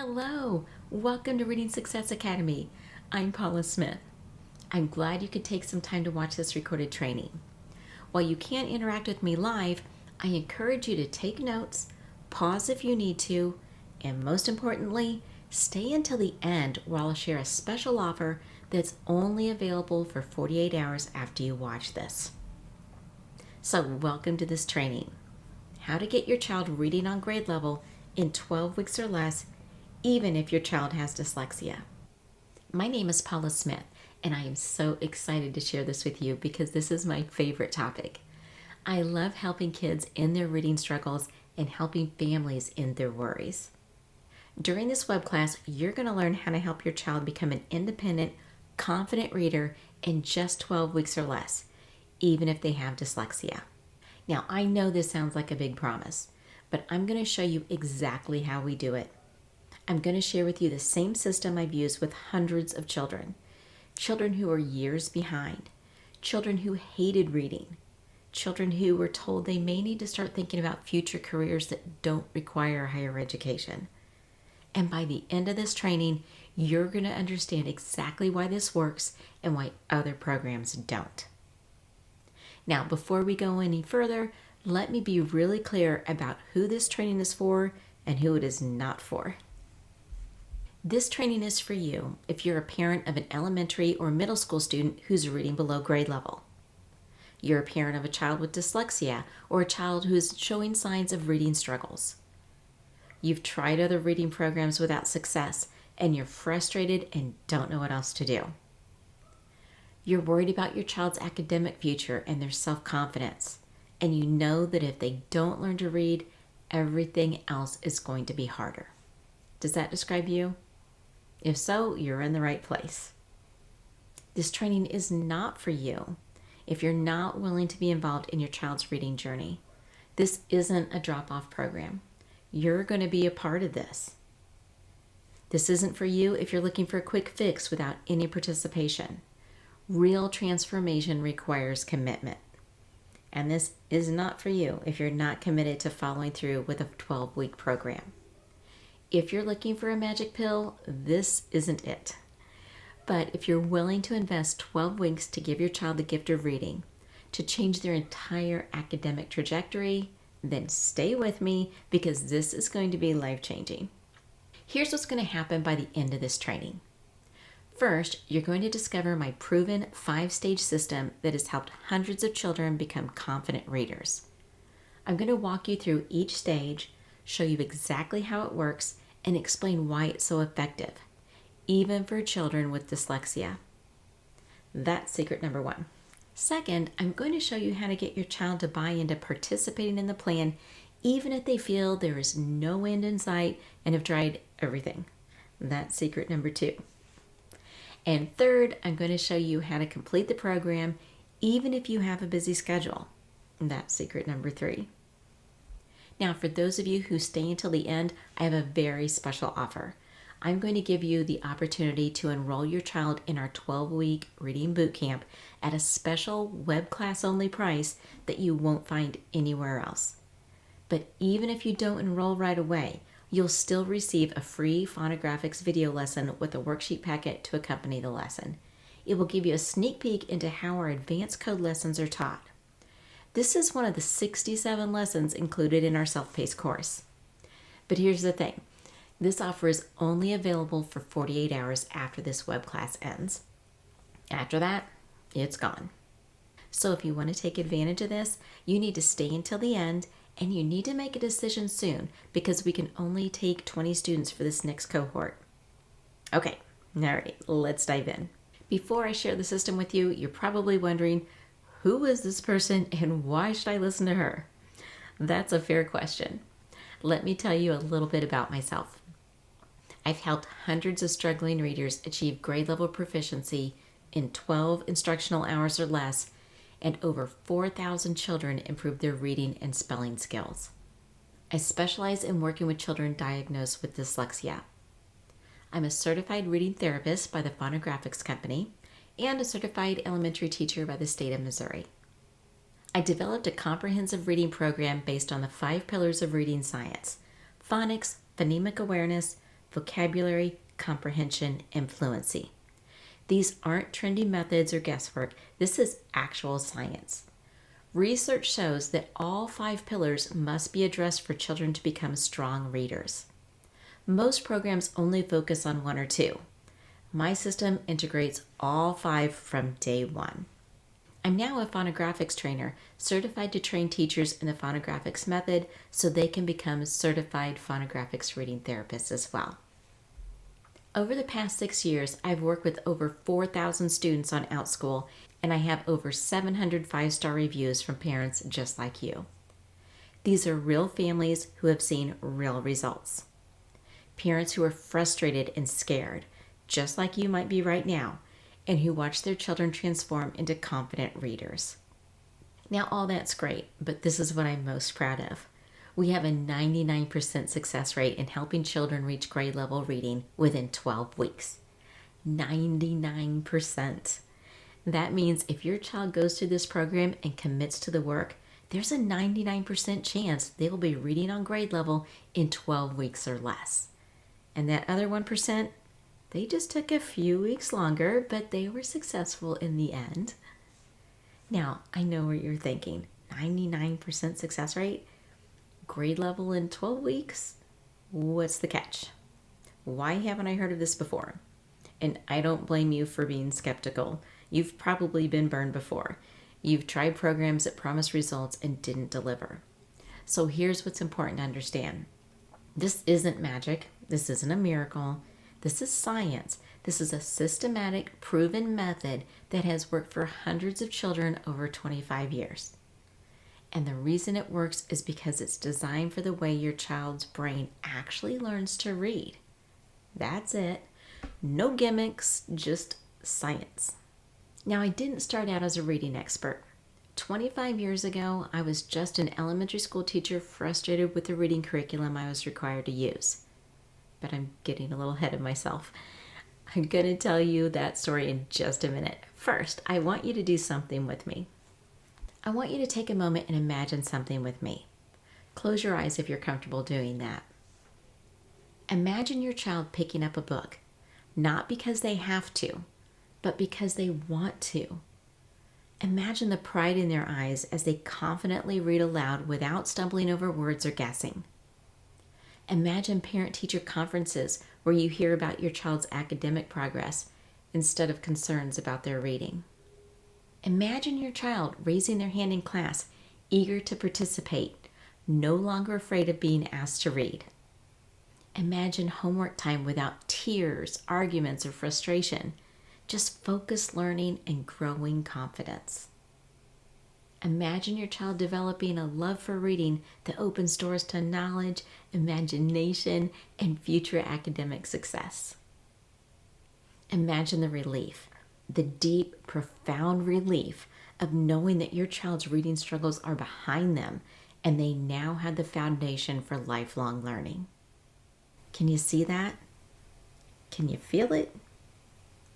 Hello, welcome to Reading Success Academy. I'm Paula Smith. I'm glad you could take some time to watch this recorded training. While you can't interact with me live, I encourage you to take notes, pause if you need to, and most importantly, stay until the end where I'll share a special offer that's only available for 48 hours after you watch this. So welcome to this training. How to get your child reading on grade level in 12 weeks or less, even if your child has dyslexia. My name is Paula Smith, and I am so excited to share this with you because this is my favorite topic. I love helping kids in their reading struggles and helping families in their worries. During this web class, you're going to learn how to help your child become an independent, confident reader in just 12 weeks or less, even if they have dyslexia. Now, I know this sounds like a big promise, but I'm going to show you exactly how we do it. I'm going to share with you the same system I've used with hundreds of children. Children who are years behind. Children who hated reading. Children who were told they may need to start thinking about future careers that don't require higher education. And by the end of this training, you're going to understand exactly why this works and why other programs don't. Now, before we go any further, let me be really clear about who this training is for and who it is not for. This training is for you if you're a parent of an elementary or middle school student who's reading below grade level. You're a parent of a child with dyslexia or a child who's showing signs of reading struggles. You've tried other reading programs without success and you're frustrated and don't know what else to do. You're worried about your child's academic future and their self-confidence, and you know that if they don't learn to read, everything else is going to be harder. Does that describe you? If so, you're in the right place. This training is not for you if you're not willing to be involved in your child's reading journey. This isn't a drop-off program. You're going to be a part of this. This isn't for you if you're looking for a quick fix without any participation. Real transformation requires commitment. And this is not for you if you're not committed to following through with a 12-week program. If you're looking for a magic pill, this isn't it. But if you're willing to invest 12 weeks to give your child the gift of reading, to change their entire academic trajectory, then stay with me because this is going to be life-changing. Here's what's going to happen by the end of this training. First, you're going to discover my proven 5-stage system that has helped hundreds of children become confident readers. I'm going to walk you through each stage, show you exactly how it works, and explain why it's so effective, even for children with dyslexia. That's secret number 1. Second, I'm going to show you how to get your child to buy into participating in the plan, even if they feel there is no end in sight and have tried everything. That's secret number 2. And third, I'm going to show you how to complete the program, even if you have a busy schedule. That's secret number 3. Now, for those of you who stay until the end, I have a very special offer. I'm going to give you the opportunity to enroll your child in our 12-week reading boot camp at a special web class only price that you won't find anywhere else. But even if you don't enroll right away, you'll still receive a free phonographics video lesson with a worksheet packet to accompany the lesson. It will give you a sneak peek into how our advanced code lessons are taught. This is one of the 67 lessons included in our self-paced course. But here's the thing. This offer is only available for 48 hours after this web class ends. After that, it's gone. So if you want to take advantage of this, you need to stay until the end and you need to make a decision soon because we can only take 20 students for this next cohort. Okay, all right, let's dive in. Before I share the system with you, you're probably wondering, who is this person and why should I listen to her? That's a fair question. Let me tell you a little bit about myself. I've helped hundreds of struggling readers achieve grade level proficiency in 12 instructional hours or less, and over 4,000 children improve their reading and spelling skills. I specialize in working with children diagnosed with dyslexia. I'm a certified reading therapist by the Phonographics Company and a certified elementary teacher by the state of Missouri. I developed a comprehensive reading program based on the 5 pillars of reading science: phonics, phonemic awareness, vocabulary, comprehension, and fluency. These aren't trendy methods or guesswork. This is actual science. Research shows that all 5 pillars must be addressed for children to become strong readers. Most programs only focus on 1 or 2. My system integrates all 5 from day 1. I'm now a phonographics trainer, certified to train teachers in the phonographics method so they can become certified phonographics reading therapists as well. Over the past 6 years, I've worked with over 4,000 students on OutSchool, and I have over 700 5-star reviews from parents just like you. These are real families who have seen real results. Parents who are frustrated and scared, just like you might be right now, and who watch their children transform into confident readers. Now, all that's great, but this is what I'm most proud of. We have a 99% success rate in helping children reach grade level reading within 12 weeks. 99%. That means if your child goes through this program and commits to the work, there's a 99% chance they will be reading on grade level in 12 weeks or less. And that other 1%, they just took a few weeks longer, but they were successful in the end. Now, I know what you're thinking. 99% success rate? Grade level in 12 weeks? What's the catch? Why haven't I heard of this before? And I don't blame you for being skeptical. You've probably been burned before. You've tried programs that promised results and didn't deliver. So here's what's important to understand. This isn't magic. This isn't a miracle. This is science. This is a systematic, proven method that has worked for hundreds of children over 25 years. And the reason it works is because it's designed for the way your child's brain actually learns to read. That's it. No gimmicks, just science. Now, I didn't start out as a reading expert. 25 years ago, I was just an elementary school teacher frustrated with the reading curriculum I was required to use. But I'm getting a little ahead of myself. I'm going to tell you that story in just a minute. First, I want you to do something with me. I want you to take a moment and imagine something with me. Close your eyes if you're comfortable doing that. Imagine your child picking up a book, not because they have to, but because they want to. Imagine the pride in their eyes as they confidently read aloud without stumbling over words or guessing. Imagine parent-teacher conferences where you hear about your child's academic progress instead of concerns about their reading. Imagine your child raising their hand in class, eager to participate, no longer afraid of being asked to read. Imagine homework time without tears, arguments, or frustration, just focused learning and growing confidence. Imagine your child developing a love for reading that opens doors to knowledge, imagination, and future academic success. Imagine the relief, the deep, profound relief of knowing that your child's reading struggles are behind them and they now have the foundation for lifelong learning. Can you see that? Can you feel it?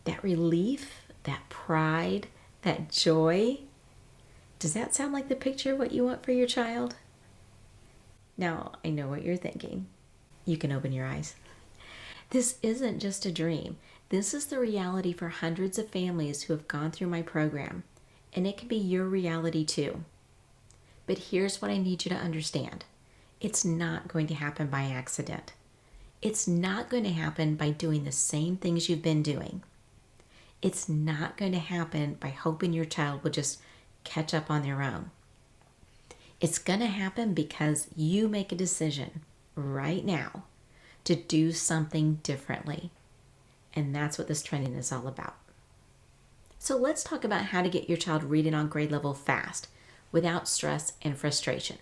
That relief, that pride, that joy. Does that sound like the picture of what you want for your child? Now, I know what you're thinking. You can open your eyes. This isn't just a dream. This is the reality for hundreds of families who have gone through my program, and it can be your reality too. But here's what I need you to understand. It's not going to happen by accident. It's not going to happen by doing the same things you've been doing. It's not going to happen by hoping your child will just catch up on their own. It's going to happen because you make a decision right now to do something differently. And that's what this training is all about. So let's talk about how to get your child reading on grade level fast without stress and frustration.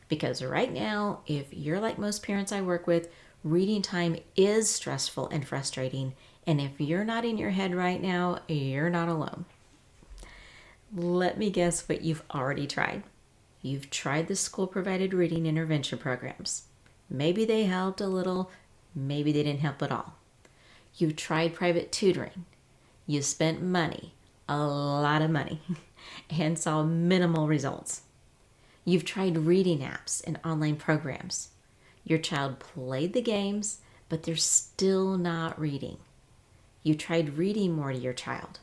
Because right now, if you're like most parents I work with, reading time is stressful and frustrating. And if you're not in your head right now, you're not alone. Let me guess what you've already tried. You've tried the school-provided reading intervention programs. Maybe they helped a little, maybe they didn't help at all. You've tried private tutoring. You spent money, a lot of money, and saw minimal results. You've tried reading apps and online programs. Your child played the games, but they're still not reading. You tried reading more to your child,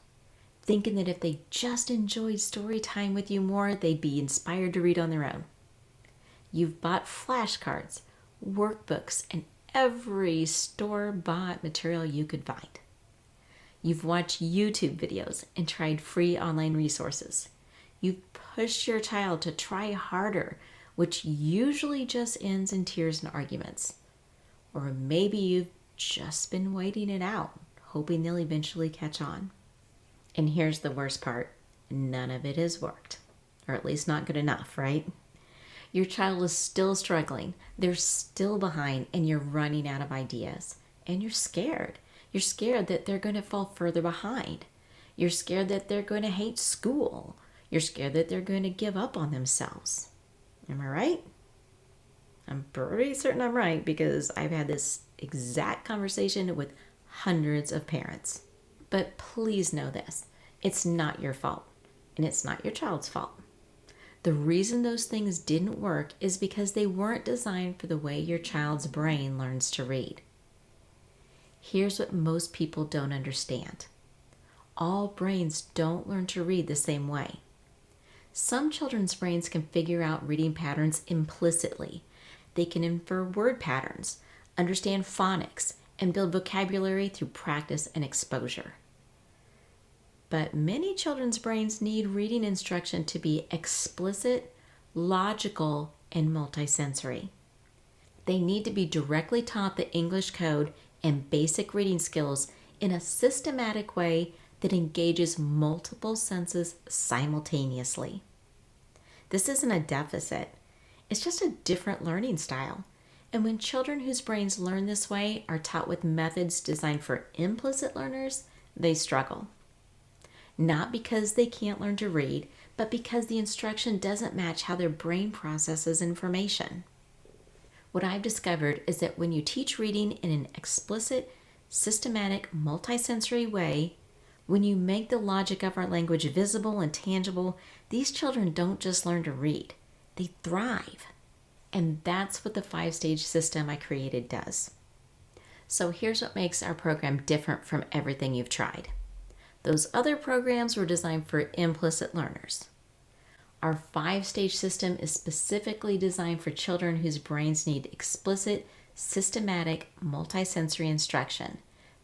thinking that if they just enjoyed story time with you more, they'd be inspired to read on their own. You've bought flashcards, workbooks, and every store-bought material you could find. You've watched YouTube videos and tried free online resources. You've pushed your child to try harder, which usually just ends in tears and arguments. Or maybe you've just been waiting it out, hoping they'll eventually catch on. And here's the worst part. None of it has worked. Or at least not good enough, right? Your child is still struggling. They're still behind, and you're running out of ideas. And you're scared. You're scared that they're going to fall further behind. You're scared that they're going to hate school. You're scared that they're going to give up on themselves. Am I right? I'm pretty certain I'm right because I've had this exact conversation with hundreds of parents. But please know this. It's not your fault, and it's not your child's fault. The reason those things didn't work is because they weren't designed for the way your child's brain learns to read. Here's what most people don't understand. All brains don't learn to read the same way. Some children's brains can figure out reading patterns implicitly. They can infer word patterns, understand phonics, and build vocabulary through practice and exposure. But many children's brains need reading instruction to be explicit, logical, and multisensory. They need to be directly taught the English code and basic reading skills in a systematic way that engages multiple senses simultaneously. This isn't a deficit. It's just a different learning style. And when children whose brains learn this way are taught with methods designed for implicit learners, they struggle. Not because they can't learn to read, but because the instruction doesn't match how their brain processes information. What I've discovered is that when you teach reading in an explicit, systematic, multisensory way, when you make the logic of our language visible and tangible, these children don't just learn to read, they thrive. And that's what the 5-stage system I created does. So here's what makes our program different from everything you've tried. Those other programs were designed for implicit learners. Our 5-stage system is specifically designed for children whose brains need explicit, systematic, multisensory instruction.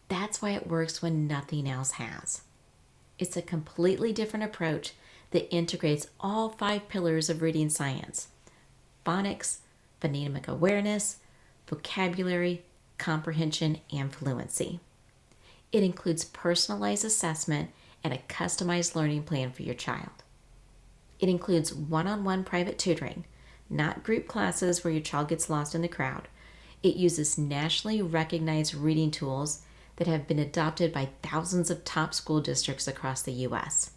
That's why it works when nothing else has. It's a completely different approach that integrates all 5 pillars of reading science: phonics, phonemic awareness, vocabulary, comprehension, and fluency. It includes personalized assessment and a customized learning plan for your child. It includes one-on-one private tutoring, not group classes where your child gets lost in the crowd. It uses nationally recognized reading tools that have been adopted by thousands of top school districts across the U.S.,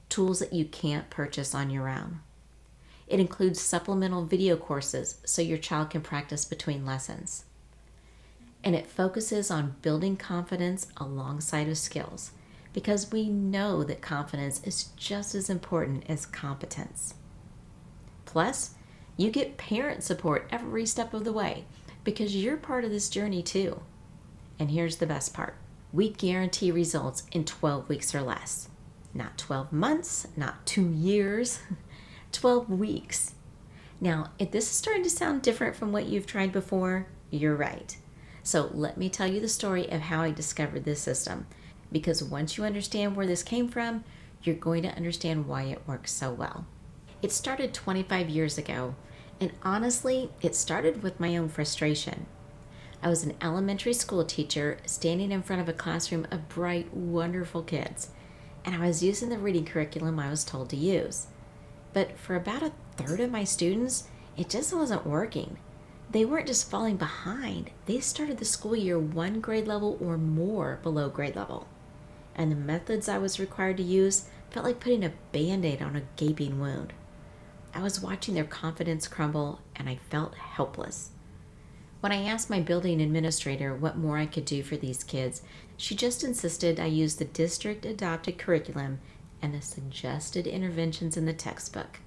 tools that you can't purchase on your own. It includes supplemental video courses so your child can practice between lessons. And it focuses on building confidence alongside of skills, because we know that confidence is just as important as competence. Plus, you get parent support every step of the way, because you're part of this journey too. And here's the best part. We guarantee results in 12 weeks or less. Not 12 months, not 2 years, 12 weeks. Now, if this is starting to sound different from what you've tried before, you're right. So let me tell you the story of how I discovered this system, because once you understand where this came from, you're going to understand why it works so well. It started 25 years ago, and honestly, it started with my own frustration. I was an elementary school teacher standing in front of a classroom of bright, wonderful kids, and I was using the reading curriculum I was told to use. But for about a third of my students, it just wasn't working. They weren't just falling behind. They started the school year 1 grade level or more below grade level. And the methods I was required to use felt like putting a Band-Aid on a gaping wound. I was watching their confidence crumble, and I felt helpless. When I asked my building administrator what more I could do for these kids, she just insisted I use the district-adopted curriculum and the suggested interventions in the textbook.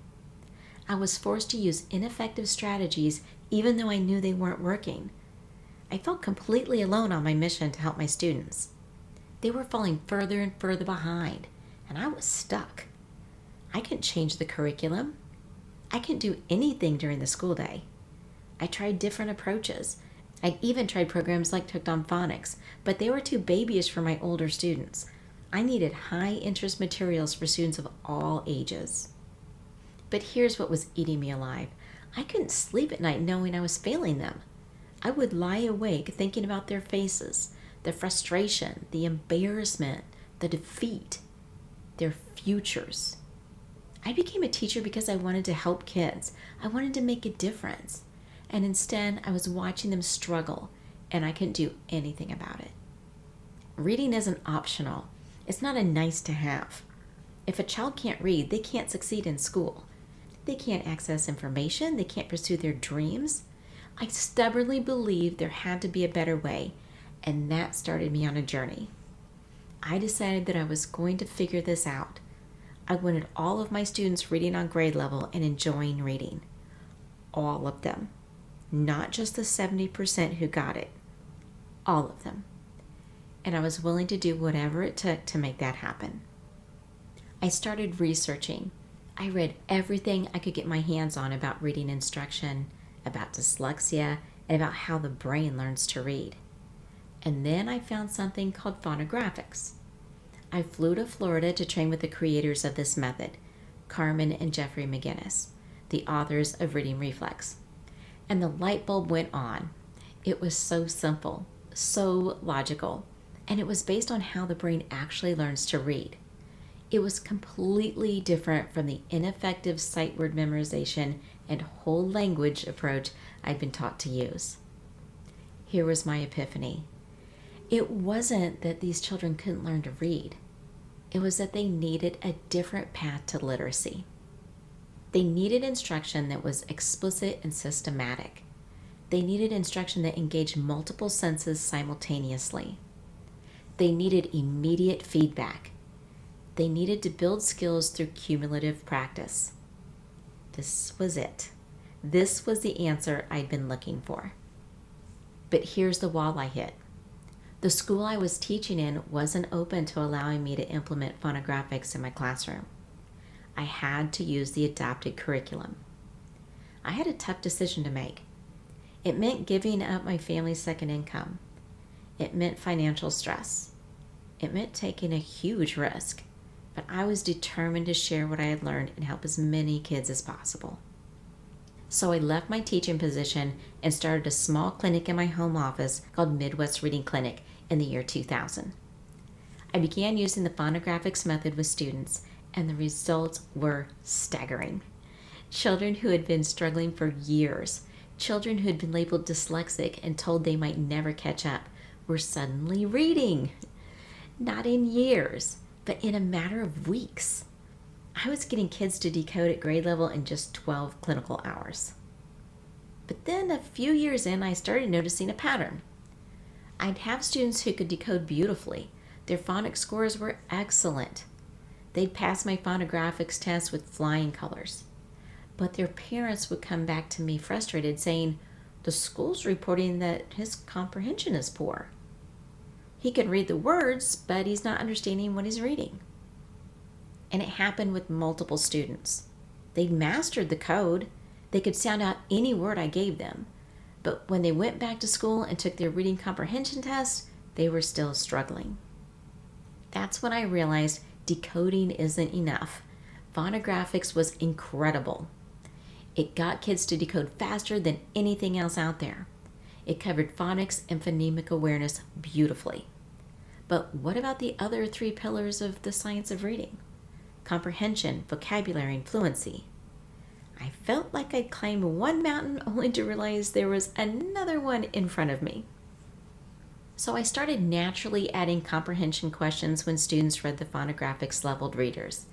I was forced to use ineffective strategies even though I knew they weren't working. I felt completely alone on my mission to help my students. They were falling further and further behind, and I was stuck. I couldn't change the curriculum. I couldn't do anything during the school day. I tried different approaches. I even tried programs like Hooked on Phonics, but they were too babyish for my older students. I needed high-interest materials for students of all ages. But here's what was eating me alive. I couldn't sleep at night knowing I was failing them. I would lie awake thinking about their faces, the frustration, the embarrassment, the defeat, their futures. I became a teacher because I wanted to help kids. I wanted to make a difference. And instead, I was watching them struggle, and I couldn't do anything about it. Reading isn't optional. It's not a nice to have. If a child can't read, they can't succeed in school. They can't access information. They can't pursue their dreams. I stubbornly believed there had to be a better way, and that started me on a journey. I decided that I was going to figure this out. I wanted all of my students reading on grade level and enjoying reading. All of them. Not just the 70% who got it. All of them. And I was willing to do whatever it took to make that happen. I started researching. I read everything I could get my hands on about reading instruction, about dyslexia, and about how the brain learns to read. And then I found something called phonographics. I flew to Florida to train with the creators of this method, Carmen and Jeffrey McGinnis, the authors of Reading Reflex. And the light bulb went on. It was so simple, so logical, and it was based on how the brain actually learns to read. It was completely different from the ineffective sight word memorization and whole language approach I'd been taught to use. Here was my epiphany. It wasn't that these children couldn't learn to read. It was that they needed a different path to literacy. They needed instruction that was explicit and systematic. They needed instruction that engaged multiple senses simultaneously. They needed immediate feedback. They needed to build skills through cumulative practice. This was it. This was the answer I'd been looking for. But here's the wall I hit. The school I was teaching in wasn't open to allowing me to implement phonographics in my classroom. I had to use the adopted curriculum. I had a tough decision to make. It meant giving up my family's second income. It meant financial stress. It meant taking a huge risk, but I was determined to share what I had learned and help as many kids as possible. So I left my teaching position and started a small clinic in my home office called Midwest Reading Clinic in the year 2000. I began using the phonographics method with students, and the results were staggering. Children who had been struggling for years, children who had been labeled dyslexic and told they might never catch up, were suddenly reading. Not in years, but in a matter of weeks. I was getting kids to decode at grade level in just 12 clinical hours. But then a few years in, I started noticing a pattern. I'd have students who could decode beautifully. Their phonics scores were excellent. They'd pass my phonographics test with flying colors. But their parents would come back to me frustrated, saying, "The school's reporting that his comprehension is poor. He can read the words, but he's not understanding what he's reading." And it happened with multiple students. They'd mastered the code. They could sound out any word I gave them. But when they went back to school and took their reading comprehension test, they were still struggling. That's when I realized decoding isn't enough. Phonographics was incredible. It got kids to decode faster than anything else out there. It covered phonics and phonemic awareness beautifully. But what about the other three pillars of the science of reading? Comprehension, vocabulary, and fluency. I felt like I'd climbed one mountain only to realize there was another one in front of me. So I started naturally adding comprehension questions when students read the phonographics leveled readers.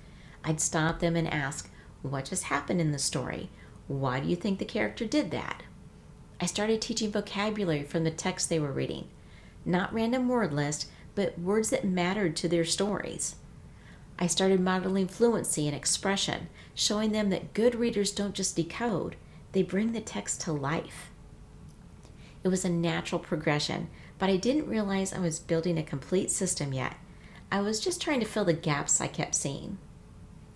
I'd stop them and ask, "What just happened in the story? Why do you think the character did that?" I started teaching vocabulary from the text they were reading. Not random word lists, but words that mattered to their stories. I started modeling fluency and expression, showing them that good readers don't just decode, they bring the text to life. It was a natural progression, but I didn't realize I was building a complete system yet. I was just trying to fill the gaps I kept seeing.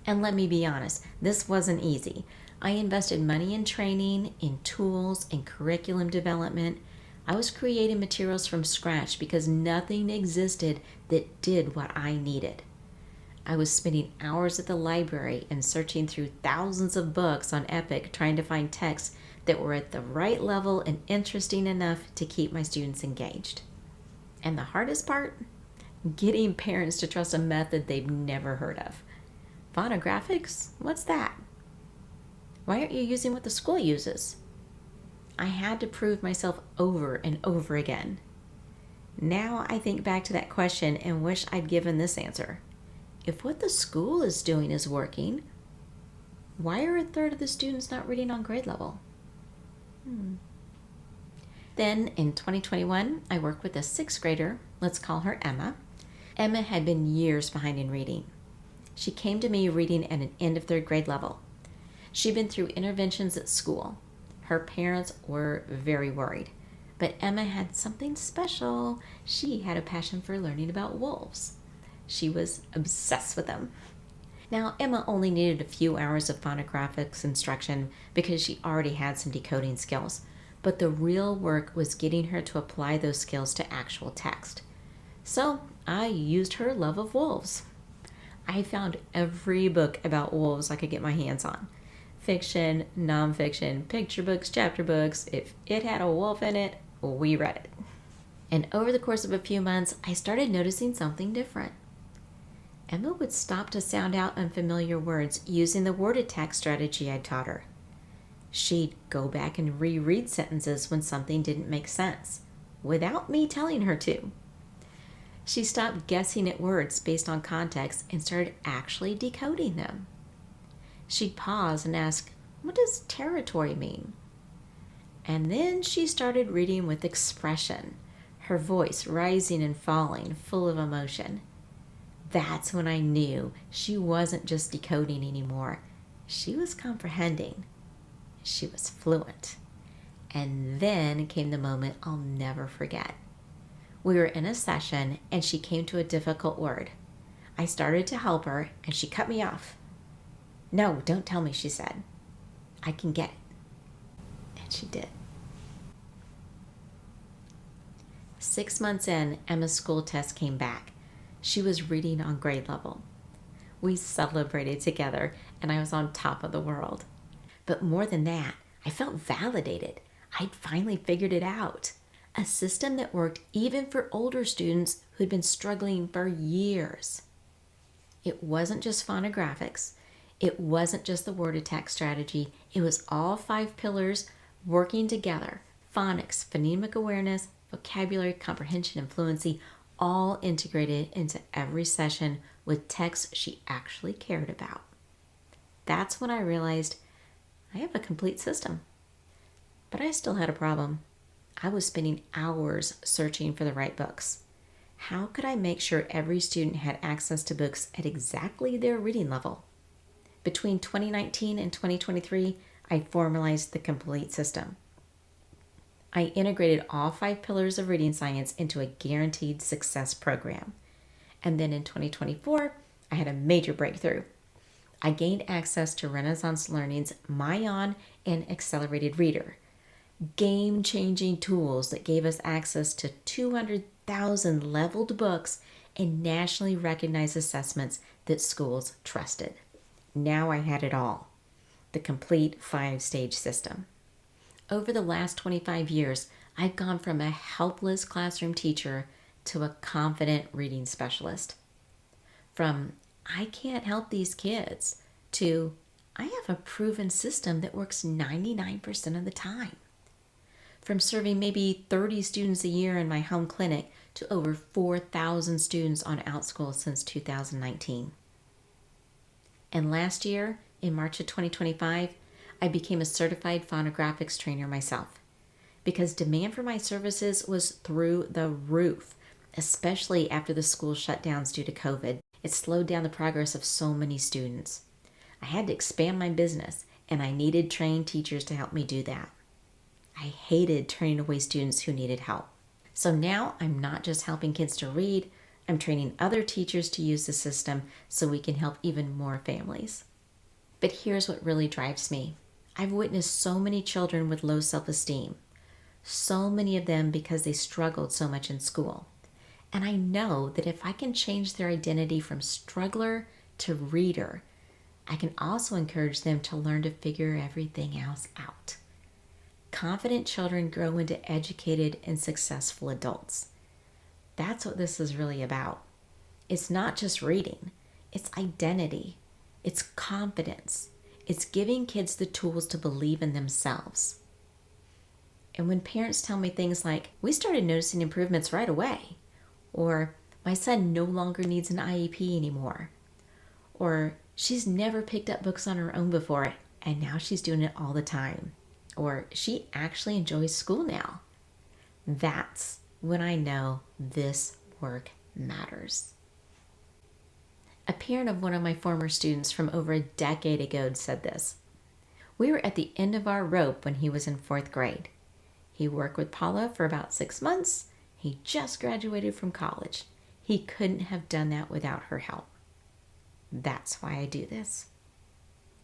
And let me be honest, this wasn't easy. I invested money in training, in tools, in curriculum development. I was creating materials from scratch because nothing existed that did what I needed. I was spending hours at the library and searching through thousands of books on Epic trying to find texts that were at the right level and interesting enough to keep my students engaged. And the hardest part? Getting parents to trust a method they've never heard of. Phonographics? What's that? Why aren't you using what the school uses? I had to prove myself over and over again. Now I think back to that question and wish I'd given this answer. If what the school is doing is working, why are a third of the students not reading on grade level? Then in 2021, I worked with a sixth grader. Let's call her Emma. Emma had been years behind in reading. She came to me reading at an end of third grade level. She'd been through interventions at school. Her parents were very worried. But Emma had something special. She had a passion for learning about wolves. She was obsessed with them. Now, Emma only needed a few hours of phonographics instruction because she already had some decoding skills. But the real work was getting her to apply those skills to actual text. So I used her love of wolves. I found every book about wolves I could get my hands on. Fiction, nonfiction, picture books, chapter books. If it had a wolf in it, we read it. And over the course of a few months, I started noticing something different. Emma would stop to sound out unfamiliar words using the word attack strategy I taught her. She'd go back and reread sentences when something didn't make sense, without me telling her to. She stopped guessing at words based on context and started actually decoding them. She'd pause and ask, "What does territory mean?" And then she started reading with expression, her voice rising and falling, full of emotion. That's when I knew she wasn't just decoding anymore. She was comprehending. She was fluent. And then came the moment I'll never forget. We were in a session and she came to a difficult word. I started to help her and she cut me off. "No, don't tell me," she said. "I can get it." And she did. 6 months in, Emma's school test came back. She was reading on grade level. We celebrated together and I was on top of the world. But more than that, I felt validated. I'd finally figured it out. A system that worked even for older students who'd been struggling for years. It wasn't just phonographics. It wasn't just the word attack strategy. It was all 5 pillars working together. Phonics, phonemic awareness, vocabulary, comprehension, and fluency, all integrated into every session with texts she actually cared about. That's when I realized I have a complete system. But I still had a problem. I was spending hours searching for the right books. How could I make sure every student had access to books at exactly their reading level? Between 2019 and 2023, I formalized the complete system. I integrated all 5 pillars of reading science into a guaranteed success program. And then in 2024, I had a major breakthrough. I gained access to Renaissance Learning's Mayan and Accelerated Reader, game-changing tools that gave us access to 200,000 leveled books and nationally recognized assessments that schools trusted. Now I had it all, the complete 5-stage system. Over the last 25 years, I've gone from a helpless classroom teacher to a confident reading specialist. From "I can't help these kids" to "I have a proven system that works 99% of the time." From serving maybe 30 students a year in my home clinic to over 4,000 students on OutSchool since 2019. And last year, in March of 2025, I became a certified phonographics trainer myself because demand for my services was through the roof, especially after the school shutdowns due to COVID. It slowed down the progress of so many students. I had to expand my business, and I needed trained teachers to help me do that. I hated turning away students who needed help. So now I'm not just helping kids to read, I'm training other teachers to use the system so we can help even more families. But here's what really drives me. I've witnessed so many children with low self-esteem, so many of them because they struggled so much in school. And I know that if I can change their identity from struggler to reader, I can also encourage them to learn to figure everything else out. Confident children grow into educated and successful adults. That's what this is really about. It's not just reading, it's identity, it's confidence, it's giving kids the tools to believe in themselves. And when parents tell me things like, we started noticing improvements right away, or my son no longer needs an IEP anymore, or she's never picked up books on her own before and now she's doing it all the time, or she actually enjoys school now. That's when I know this work matters. A parent of one of my former students from over a decade ago said this. We were at the end of our rope when he was in 4th grade. He worked with Paula for about 6 months. He just graduated from college. He couldn't have done that without her help. That's why I do this.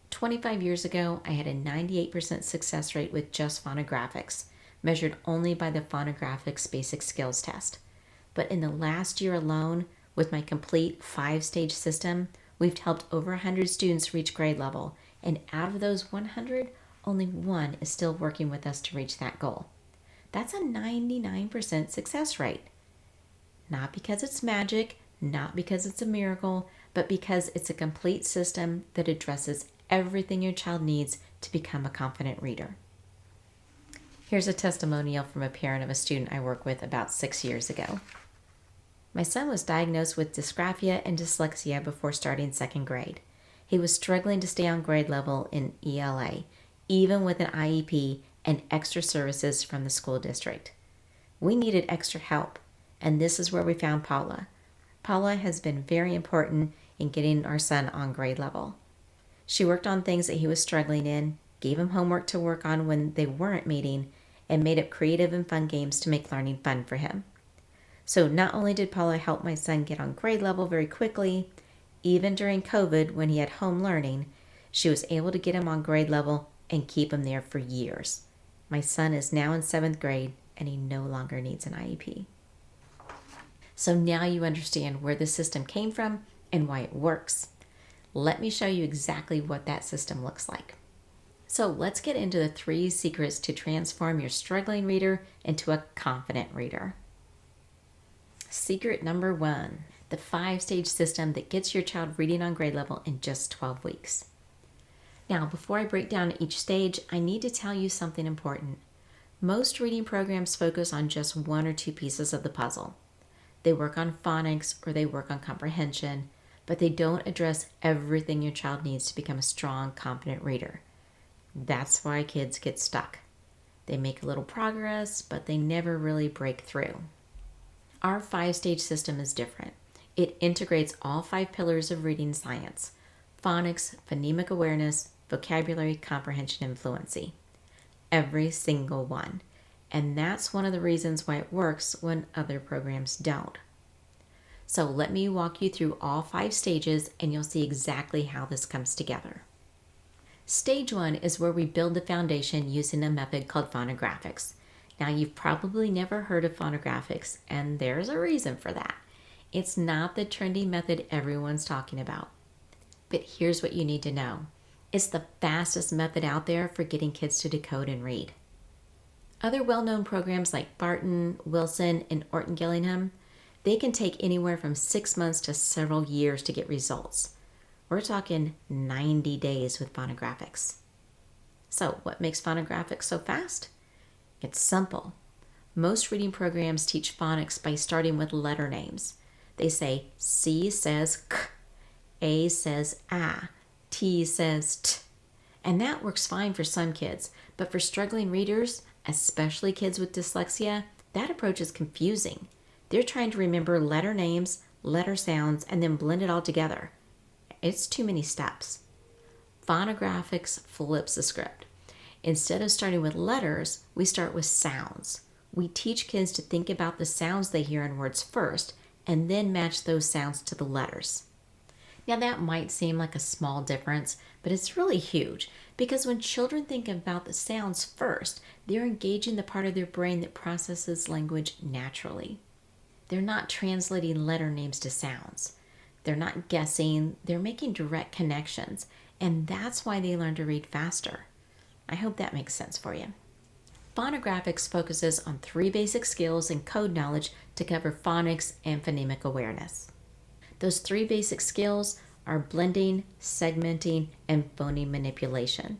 25 years ago, I had a 98% success rate with just phonographics, measured only by the phonographics basic skills test. But in the last year alone, with my complete 5-stage system, we've helped over 100 students reach grade level, and out of those 100, only 1 is still working with us to reach that goal. That's a 99% success rate. Not because it's magic, not because it's a miracle, but because it's a complete system that addresses everything your child needs to become a confident reader. Here's a testimonial from a parent of a student I worked with about 6 years ago. My son was diagnosed with dysgraphia and dyslexia before starting 2nd grade. He was struggling to stay on grade level in ELA, even with an IEP and extra services from the school district. We needed extra help, and this is where we found Paula. Paula has been very important in getting our son on grade level. She worked on things that he was struggling in, gave him homework to work on when they weren't meeting, and made up creative and fun games to make learning fun for him. So not only did Paula help my son get on grade level very quickly, even during COVID when he had home learning, she was able to get him on grade level and keep him there for years. My son is now in 7th grade and he no longer needs an IEP. So now you understand where the system came from and why it works. Let me show you exactly what that system looks like. So let's get into the 3 secrets to transform your struggling reader into a confident reader. Secret number 1, the 5-stage system that gets your child reading on grade level in just 12 weeks. Now, before I break down each stage, I need to tell you something important. Most reading programs focus on just 1 or 2 pieces of the puzzle. They work on phonics or they work on comprehension, but they don't address everything your child needs to become a strong, confident reader. That's why kids get stuck. They make a little progress, but they never really break through. Our 5-stage system is different. It integrates all 5 pillars of reading science: phonics, phonemic awareness, vocabulary, comprehension, and fluency. Every single one. And that's one of the reasons why it works when other programs don't. So let me walk you through all 5 stages and you'll see exactly how this comes together. Stage 1 is where we build the foundation using a method called phonographics. Now, you've probably never heard of phonographics, and there's a reason for that. It's not the trendy method everyone's talking about. But here's what you need to know. It's the fastest method out there for getting kids to decode and read. Other well-known programs like Barton, Wilson, and Orton Gillingham, they can take anywhere from 6 months to several years to get results. We're talking 90 days with phonographics. So what makes phonographics so fast? It's simple. Most reading programs teach phonics by starting with letter names. They say C says K, A says A, T says T. And that works fine for some kids, but for struggling readers, especially kids with dyslexia, that approach is confusing. They're trying to remember letter names, letter sounds, and then blend it all together. It's too many steps. Phonographics flips the script. Instead of starting with letters, we start with sounds. We teach kids to think about the sounds they hear in words first, and then match those sounds to the letters. Now that might seem like a small difference, but it's really huge because when children think about the sounds first, they're engaging the part of their brain that processes language naturally. They're not translating letter names to sounds. They're not guessing, they're making direct connections, and that's why they learn to read faster. I hope that makes sense for you. Phonographics focuses on 3 basic skills and code knowledge to cover phonics and phonemic awareness. Those 3 basic skills are blending, segmenting, and phoneme manipulation.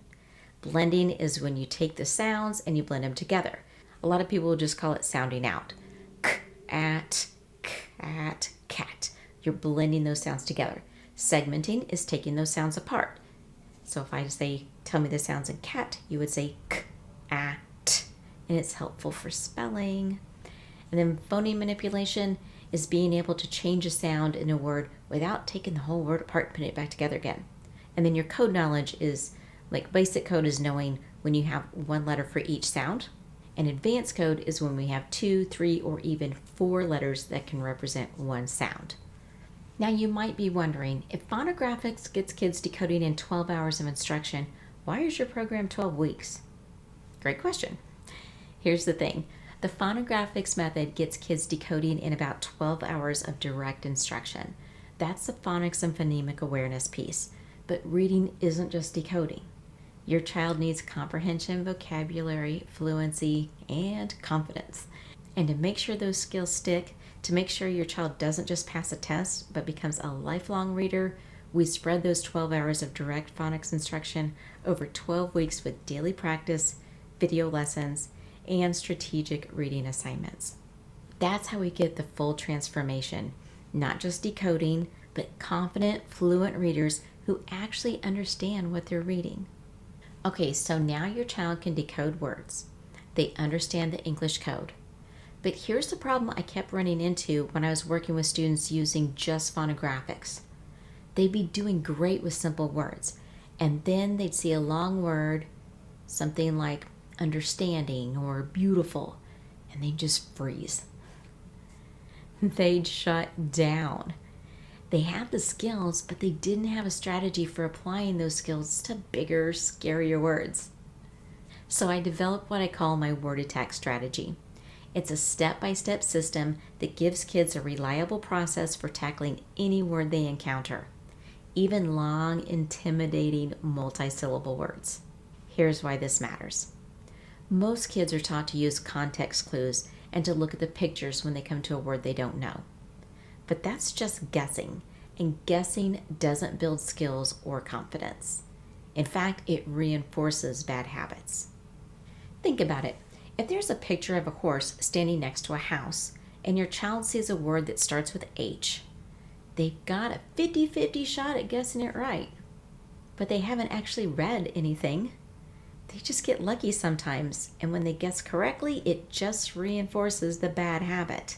Blending is when you take the sounds and you blend them together. A lot of people will just call it sounding out. K, at, cat. You're blending those sounds together. Segmenting is taking those sounds apart. So if I say, tell me the sounds in cat, you would say k, at, and it's helpful for spelling. And then phoneme manipulation is being able to change a sound in a word without taking the whole word apart and putting it back together again. And then your code knowledge is, like basic code is knowing when you have 1 letter for each sound. And advanced code is when we have 2, 3, or even 4 letters that can represent 1 sound. Now you might be wondering, if phonographics gets kids decoding in 12 hours of instruction, why is your program 12 weeks? Great question. Here's the thing. The phonographics method gets kids decoding in about 12 hours of direct instruction. That's the phonics and phonemic awareness piece. But reading isn't just decoding. Your child needs comprehension, vocabulary, fluency, and confidence. And to make sure those skills stick, to make sure your child doesn't just pass a test but becomes a lifelong reader, we spread those 12 hours of direct phonics instruction over 12 weeks with daily practice, video lessons, and strategic reading assignments. That's how we get the full transformation, not just decoding, but confident, fluent readers who actually understand what they're reading. Okay, so now your child can decode words. They understand the English code. But here's the problem I kept running into when I was working with students using just phonographics. They'd be doing great with simple words, and then they'd see a long word, something like understanding or beautiful, and they'd just freeze. They'd shut down. They had the skills, but they didn't have a strategy for applying those skills to bigger, scarier words. So I developed what I call my word attack strategy. It's a step-by-step system that gives kids a reliable process for tackling any word they encounter, even long, intimidating, multi-syllable words. Here's why this matters. Most kids are taught to use context clues and to look at the pictures when they come to a word they don't know. But that's just guessing, and guessing doesn't build skills or confidence. In fact, it reinforces bad habits. Think about it. If there's a picture of a horse standing next to a house, and your child sees a word that starts with H, they've got a 50-50 shot at guessing it right. But they haven't actually read anything. They just get lucky sometimes, and when they guess correctly, it just reinforces the bad habit.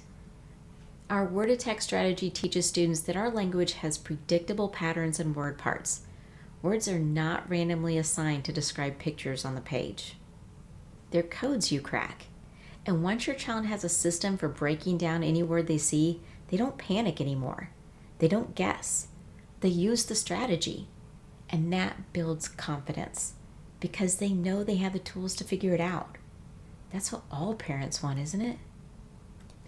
Our word attack strategy teaches students that our language has predictable patterns and word parts. Words are not randomly assigned to describe pictures on the page. They're codes you crack. And once your child has a system for breaking down any word they see, they don't panic anymore. They don't guess. They use the strategy. And that builds confidence because they know they have the tools to figure it out. That's what all parents want, isn't it?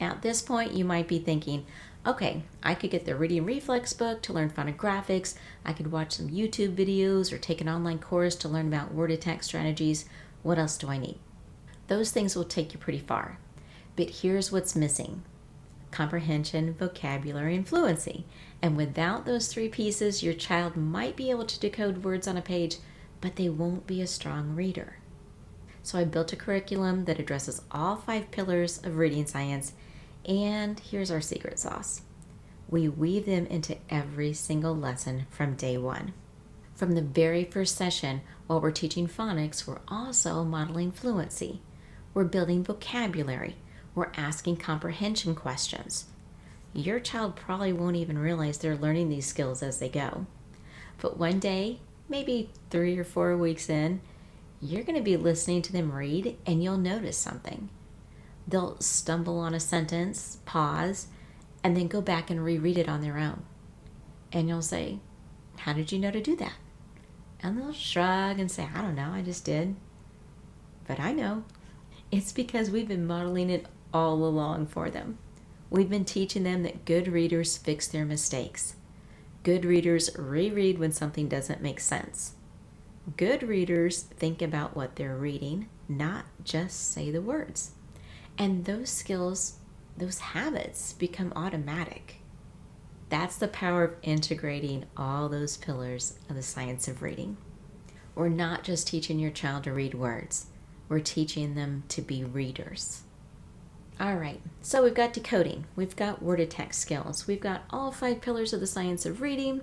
Now, at this point, you might be thinking, okay, I could get the Reading Reflex book to learn phonographics. I could watch some YouTube videos or take an online course to learn about word attack strategies. What else do I need? Those things will take you pretty far. But here's what's missing: comprehension, vocabulary, and fluency. And without those 3 pieces, your child might be able to decode words on a page, but they won't be a strong reader. So I built a curriculum that addresses all 5 pillars of reading science, and here's our secret sauce. We weave them into every single lesson from day 1. From the very first session, while we're teaching phonics, we're also modeling fluency. We're building vocabulary. We're asking comprehension questions. Your child probably won't even realize they're learning these skills as they go. But one day, maybe 3 or 4 weeks in, you're going to be listening to them read and you'll notice something. They'll stumble on a sentence, pause, and then go back and reread it on their own. And you'll say, how did you know to do that? And they'll shrug and say, I don't know, I just did. But I know. It's because we've been modeling it all along for them. We've been teaching them that good readers fix their mistakes. Good readers reread when something doesn't make sense. Good readers think about what they're reading, not just say the words. And those skills, those habits become automatic. That's the power of integrating all those pillars of the science of reading. We're not just teaching your child to read words. We're teaching them to be readers. All right, so we've got decoding. We've got word-to-text skills. We've got all 5 pillars of the science of reading.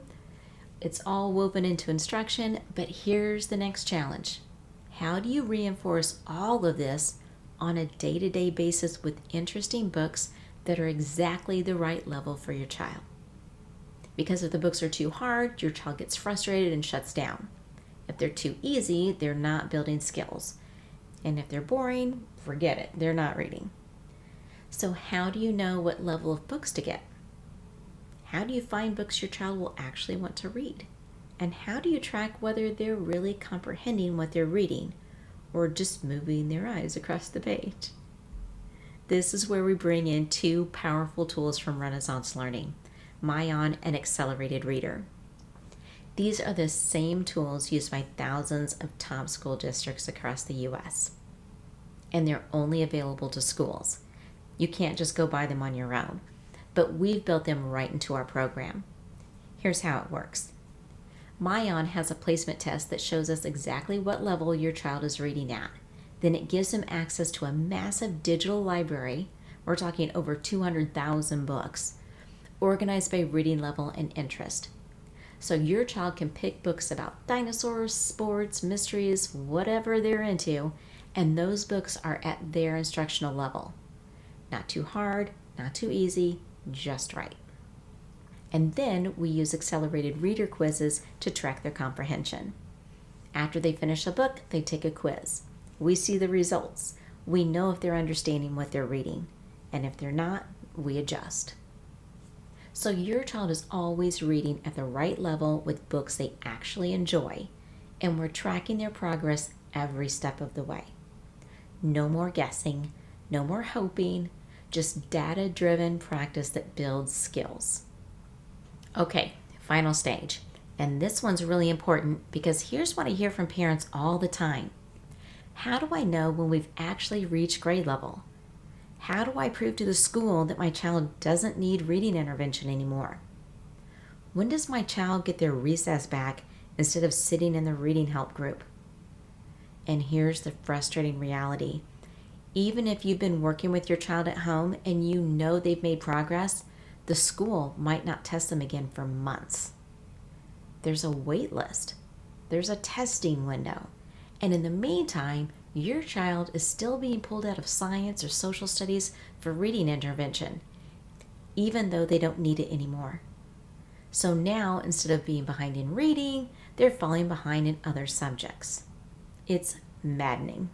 It's all woven into instruction, but here's the next challenge. How do you reinforce all of this on a day-to-day basis with interesting books that are exactly the right level for your child? Because if the books are too hard, your child gets frustrated and shuts down. If they're too easy, they're not building skills. And if they're boring, forget it, they're not reading. So how do you know what level of books to get? How do you find books your child will actually want to read? And how do you track whether they're really comprehending what they're reading or just moving their eyes across the page? This is where we bring in 2 powerful tools from Renaissance Learning, Mayan and Accelerated Reader. These are the same tools used by thousands of top school districts across the U.S. And they're only available to schools. You can't just go buy them on your own, but we've built them right into our program. Here's how it works. Mayan has a placement test that shows us exactly what level your child is reading at. Then it gives them access to a massive digital library, we're talking over 200,000 books, organized by reading level and interest. So your child can pick books about dinosaurs, sports, mysteries, whatever they're into, and those books are at their instructional level. Not too hard, not too easy, just right. And then we use accelerated reader quizzes to track their comprehension. After they finish a book, they take a quiz. We see the results. We know if they're understanding what they're reading. And if they're not, we adjust. So your child is always reading at the right level with books they actually enjoy, and we're tracking their progress every step of the way. No more guessing, no more hoping, just data-driven practice that builds skills. Okay, final stage. And this one's really important because here's what I hear from parents all the time. How do I know when we've actually reached grade level? How do I prove to the school that my child doesn't need reading intervention anymore? When does my child get their recess back instead of sitting in the reading help group? And here's the frustrating reality. Even if you've been working with your child at home and you know they've made progress, the school might not test them again for months. There's a wait list. There's a testing window. And in the meantime, your child is still being pulled out of science or social studies for reading intervention, even though they don't need it anymore. So now, instead of being behind in reading, they're falling behind in other subjects. It's maddening.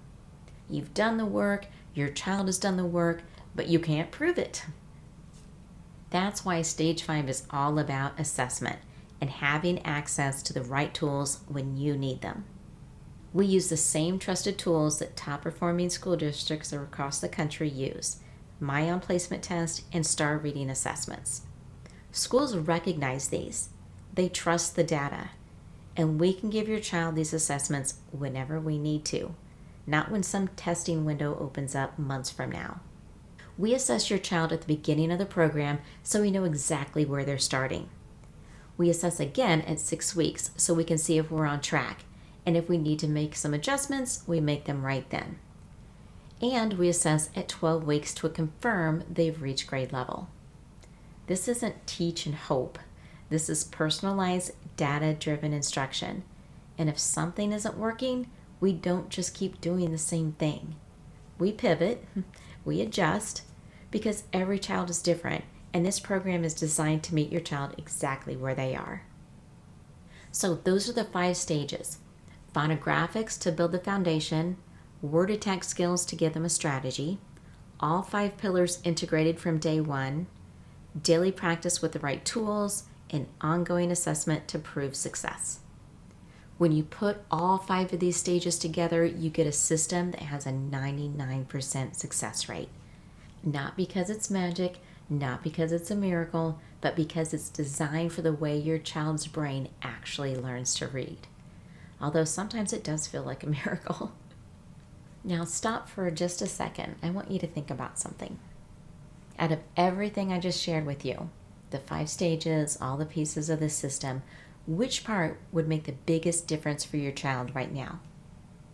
You've done the work, your child has done the work, but you can't prove it. That's why Stage 5 is all about assessment and having access to the right tools when you need them. We use the same trusted tools that top-performing school districts across the country use, Mayan Placement Test and STAR Reading Assessments. Schools recognize these. They trust the data. And we can give your child these assessments whenever we need to, not when some testing window opens up months from now. We assess your child at the beginning of the program so we know exactly where they're starting. We assess again at 6 weeks so we can see if we're on track, and if we need to make some adjustments, we make them right then. And we assess at 12 weeks to confirm they've reached grade level. This isn't teach and hope. This is personalized, data-driven instruction. And if something isn't working, we don't just keep doing the same thing. We pivot, we adjust, because every child is different, and this program is designed to meet your child exactly where they are. So those are the 5 stages. phonographics to build the foundation, word attack skills to give them a strategy, all 5 pillars integrated from day 1, daily practice with the right tools, and ongoing assessment to prove success. When you put all 5 of these stages together, you get a system that has a 99% success rate. Not because it's magic, not because it's a miracle, but because it's designed for the way your child's brain actually learns to read. Although sometimes it does feel like a miracle. Now stop for just a second. I want you to think about something. Out of everything I just shared with you, the 5 stages, all the pieces of the system, which part would make the biggest difference for your child right now?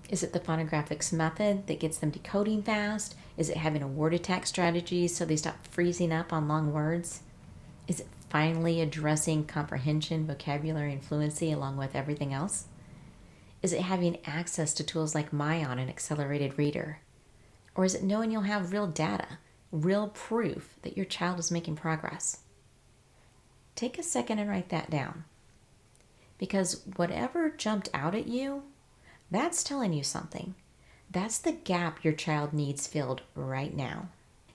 Is it the phonographics method that gets them decoding fast? Is it having a word attack strategy so they stop freezing up on long words? Is it finally addressing comprehension, vocabulary, and fluency along with everything else? Is it having access to tools like Mayan and Accelerated Reader? Or is it knowing you'll have real data, real proof that your child is making progress? Take a second and write that down. Because whatever jumped out at you, that's telling you something. That's the gap your child needs filled right now.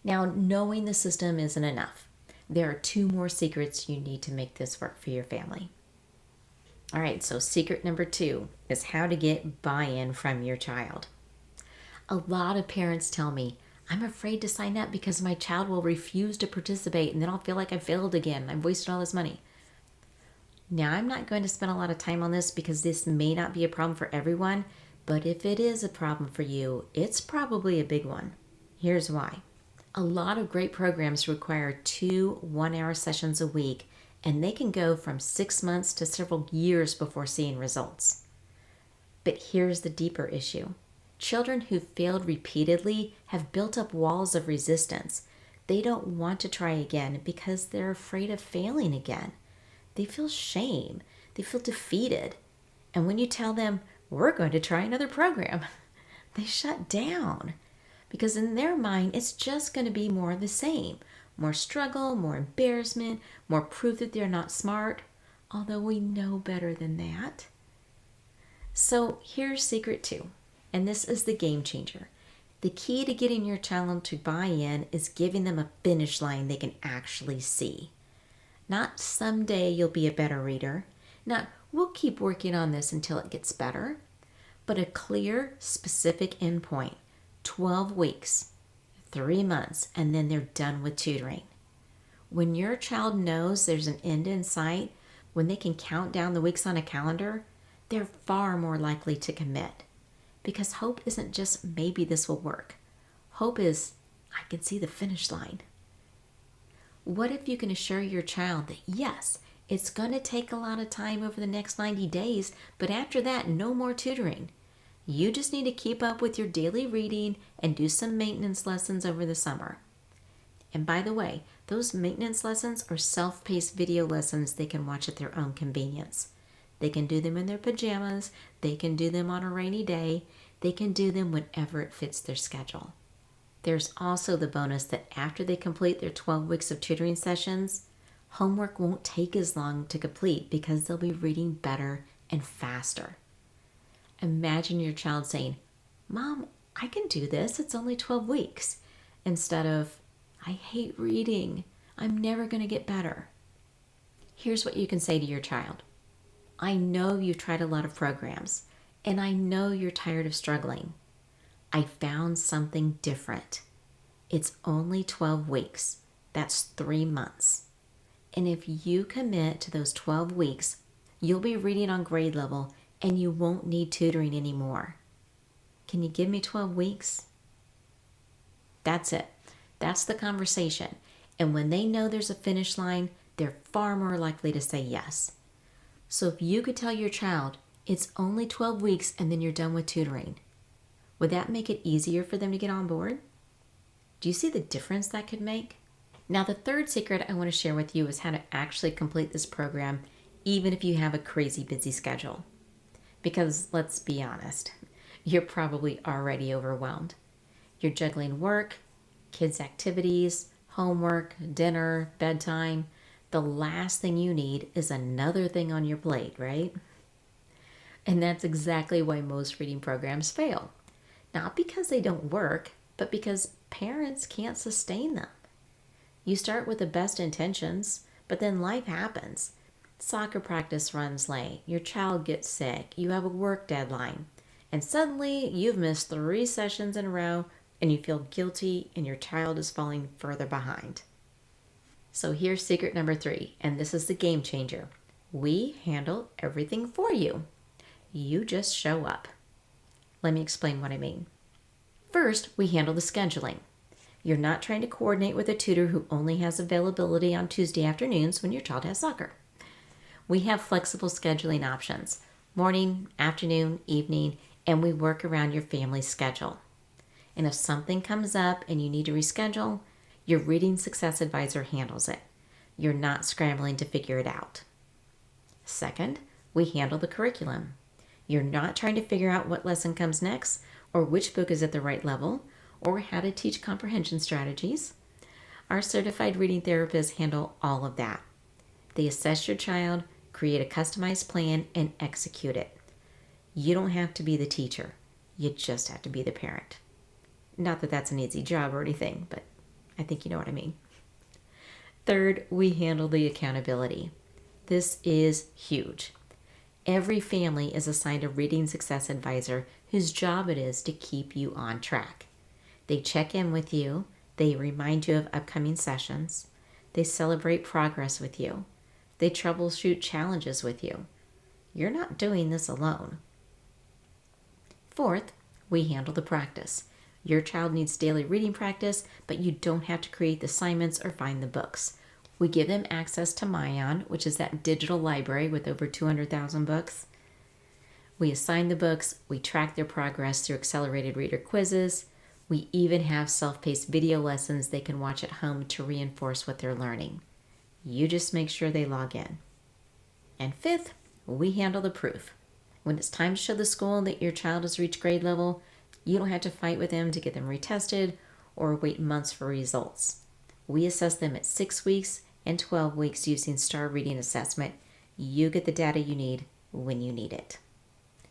Now, knowing the system isn't enough. There are 2 more secrets you need to make this work for your family. All right, so secret number 2 is how to get buy-in from your child. A lot of parents tell me, I'm afraid to sign up because my child will refuse to participate and then I'll feel like I failed again. I've wasted all this money. Now, I'm not going to spend a lot of time on this because this may not be a problem for everyone, but if it is a problem for you, it's probably a big one. Here's why. A lot of great programs require 2 one-hour sessions a week, and they can go from 6 months to several years before seeing results. But here's the deeper issue. Children who failed repeatedly have built up walls of resistance. They don't want to try again because they're afraid of failing again. They feel shame. They feel defeated. And when you tell them, we're going to try another program, they shut down. Because in their mind, it's just going to be more of the same. More struggle, more embarrassment, more proof that they're not smart, although we know better than that. So here's secret 2, and this is the game changer. The key to getting your child to buy in is giving them a finish line they can actually see. Not someday you'll be a better reader, not we'll keep working on this until it gets better, but a clear, specific endpoint, 12 weeks, 3 months, and then they're done with tutoring. When your child knows there's an end in sight, when they can count down the weeks on a calendar, they're far more likely to commit. Because hope isn't just maybe this will work. Hope is I can see the finish line. What if you can assure your child that yes, it's going to take a lot of time over the next 90 days, but after that, no more tutoring. You just need to keep up with your daily reading and do some maintenance lessons over the summer. And by the way, those maintenance lessons are self-paced video lessons they can watch at their own convenience. They can do them in their pajamas, they can do them on a rainy day, they can do them whenever it fits their schedule. There's also the bonus that after they complete their 12 weeks of tutoring sessions, homework won't take as long to complete because they'll be reading better and faster. Imagine your child saying, Mom, I can do this, it's only 12 weeks, instead of, I hate reading, I'm never going to get better. Here's what you can say to your child. I know you've tried a lot of programs, and I know you're tired of struggling. I found something different. It's only 12 weeks. That's 3 months. And if you commit to those 12 weeks, you'll be reading on grade level and you won't need tutoring anymore. Can you give me 12 weeks? That's it. That's the conversation. And when they know there's a finish line, they're far more likely to say yes. So if you could tell your child, it's only 12 weeks and then you're done with tutoring, would that make it easier for them to get on board? Do you see the difference that could make? Now, the third secret I want to share with you is how to actually complete this program, even if you have a crazy busy schedule. Because let's be honest, you're probably already overwhelmed. You're juggling work, kids' activities, homework, dinner, bedtime. The last thing you need is another thing on your plate, right? And that's exactly why most reading programs fail. Not because they don't work, but because parents can't sustain them. You start with the best intentions, but then life happens. Soccer practice runs late, your child gets sick, you have a work deadline, and suddenly you've missed 3 sessions in a row and you feel guilty and your child is falling further behind. So here's secret number 3, and this is the game changer. We handle everything for you. You just show up. Let me explain what I mean. First, we handle the scheduling. You're not trying to coordinate with a tutor who only has availability on Tuesday afternoons when your child has soccer. We have flexible scheduling options, morning, afternoon, evening, and we work around your family's schedule. And if something comes up and you need to reschedule, your reading success advisor handles it. You're not scrambling to figure it out. Second, we handle the curriculum. You're not trying to figure out what lesson comes next, or which book is at the right level, or how to teach comprehension strategies. Our certified reading therapists handle all of that. They assess your child, create a customized plan, and execute it. You don't have to be the teacher. You just have to be the parent. Not that that's an easy job or anything, but I think you know what I mean. Third, we handle the accountability. This is huge. Every family is assigned a reading success advisor whose job it is to keep you on track. They check in with you, they remind you of upcoming sessions, they celebrate progress with you, they troubleshoot challenges with you. You're not doing this alone. Fourth, we handle the practice. Your child needs daily reading practice, but you don't have to create the assignments or find the books. We give them access to Mayan, which is that digital library with over 200,000 books. We assign the books, we track their progress through accelerated reader quizzes. We even have self-paced video lessons they can watch at home to reinforce what they're learning. You just make sure they log in. And fifth, we handle the proof. When it's time to show the school that your child has reached grade level, you don't have to fight with them to get them retested or wait months for results. We assess them at 6 weeks and 12 weeks using STAR reading assessment. You get the data you need when you need it.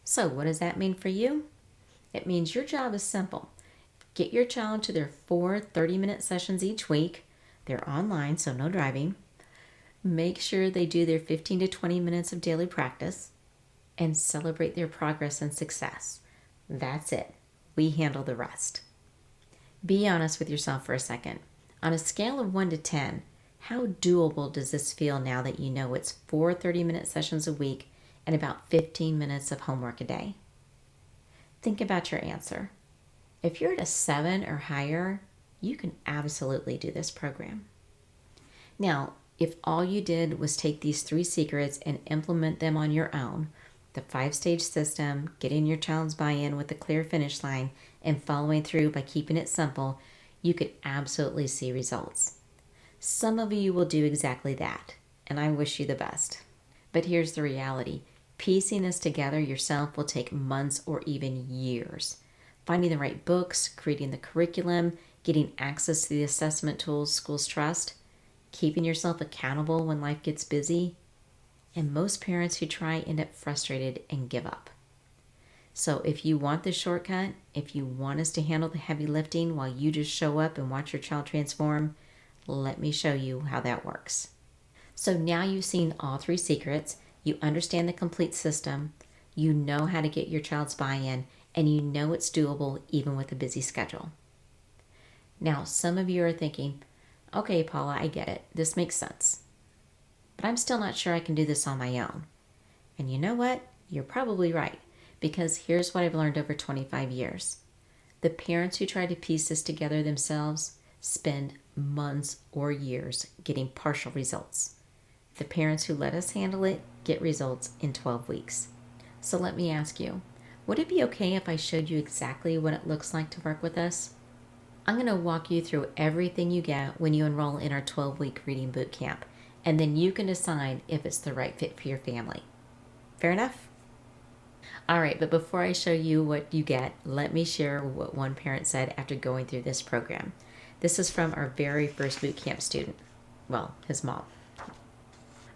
So what does that mean for you? It means your job is simple. Get your child to their 4 30-minute sessions each week. They're online, so no driving. Make sure they do their 15 to 20 minutes of daily practice and celebrate their progress and success. That's it. We handle the rest. Be honest with yourself for a second. On a scale of 1 to 10, how doable does this feel now that you know it's 4 30-minute sessions a week and about 15 minutes of homework a day? Think about your answer. If you're at a 7 or higher, you can absolutely do this program. Now, if all you did was take these 3 secrets and implement them on your own, the 5-stage system, getting your child's buy-in with a clear finish line, and following through by keeping it simple, you could absolutely see results. Some of you will do exactly that, and I wish you the best. But here's the reality. Piecing this together yourself will take months or even years. Finding the right books, creating the curriculum, getting access to the assessment tools schools trust, keeping yourself accountable when life gets busy, and most parents who try end up frustrated and give up. So if you want the shortcut, if you want us to handle the heavy lifting while you just show up and watch your child transform, let me show you how that works. So now you've seen all 3 secrets, you understand the complete system, you know how to get your child's buy-in, and you know it's doable even with a busy schedule. Now, some of you are thinking, okay, Paula, I get it. This makes sense. But I'm still not sure I can do this on my own. And you know what? You're probably right, because here's what I've learned over 25 years. The parents who try to piece this together themselves spend months or years getting partial results. The parents who let us handle it get results in 12 weeks. So let me ask you, would it be okay if I showed you exactly what it looks like to work with us? I'm going to walk you through everything you get when you enroll in our 12-week reading boot camp, and then you can decide if it's the right fit for your family. Fair enough? All right, but before I show you what you get, let me share what one parent said after going through this program. This is from our very first boot camp student. Well, his mom.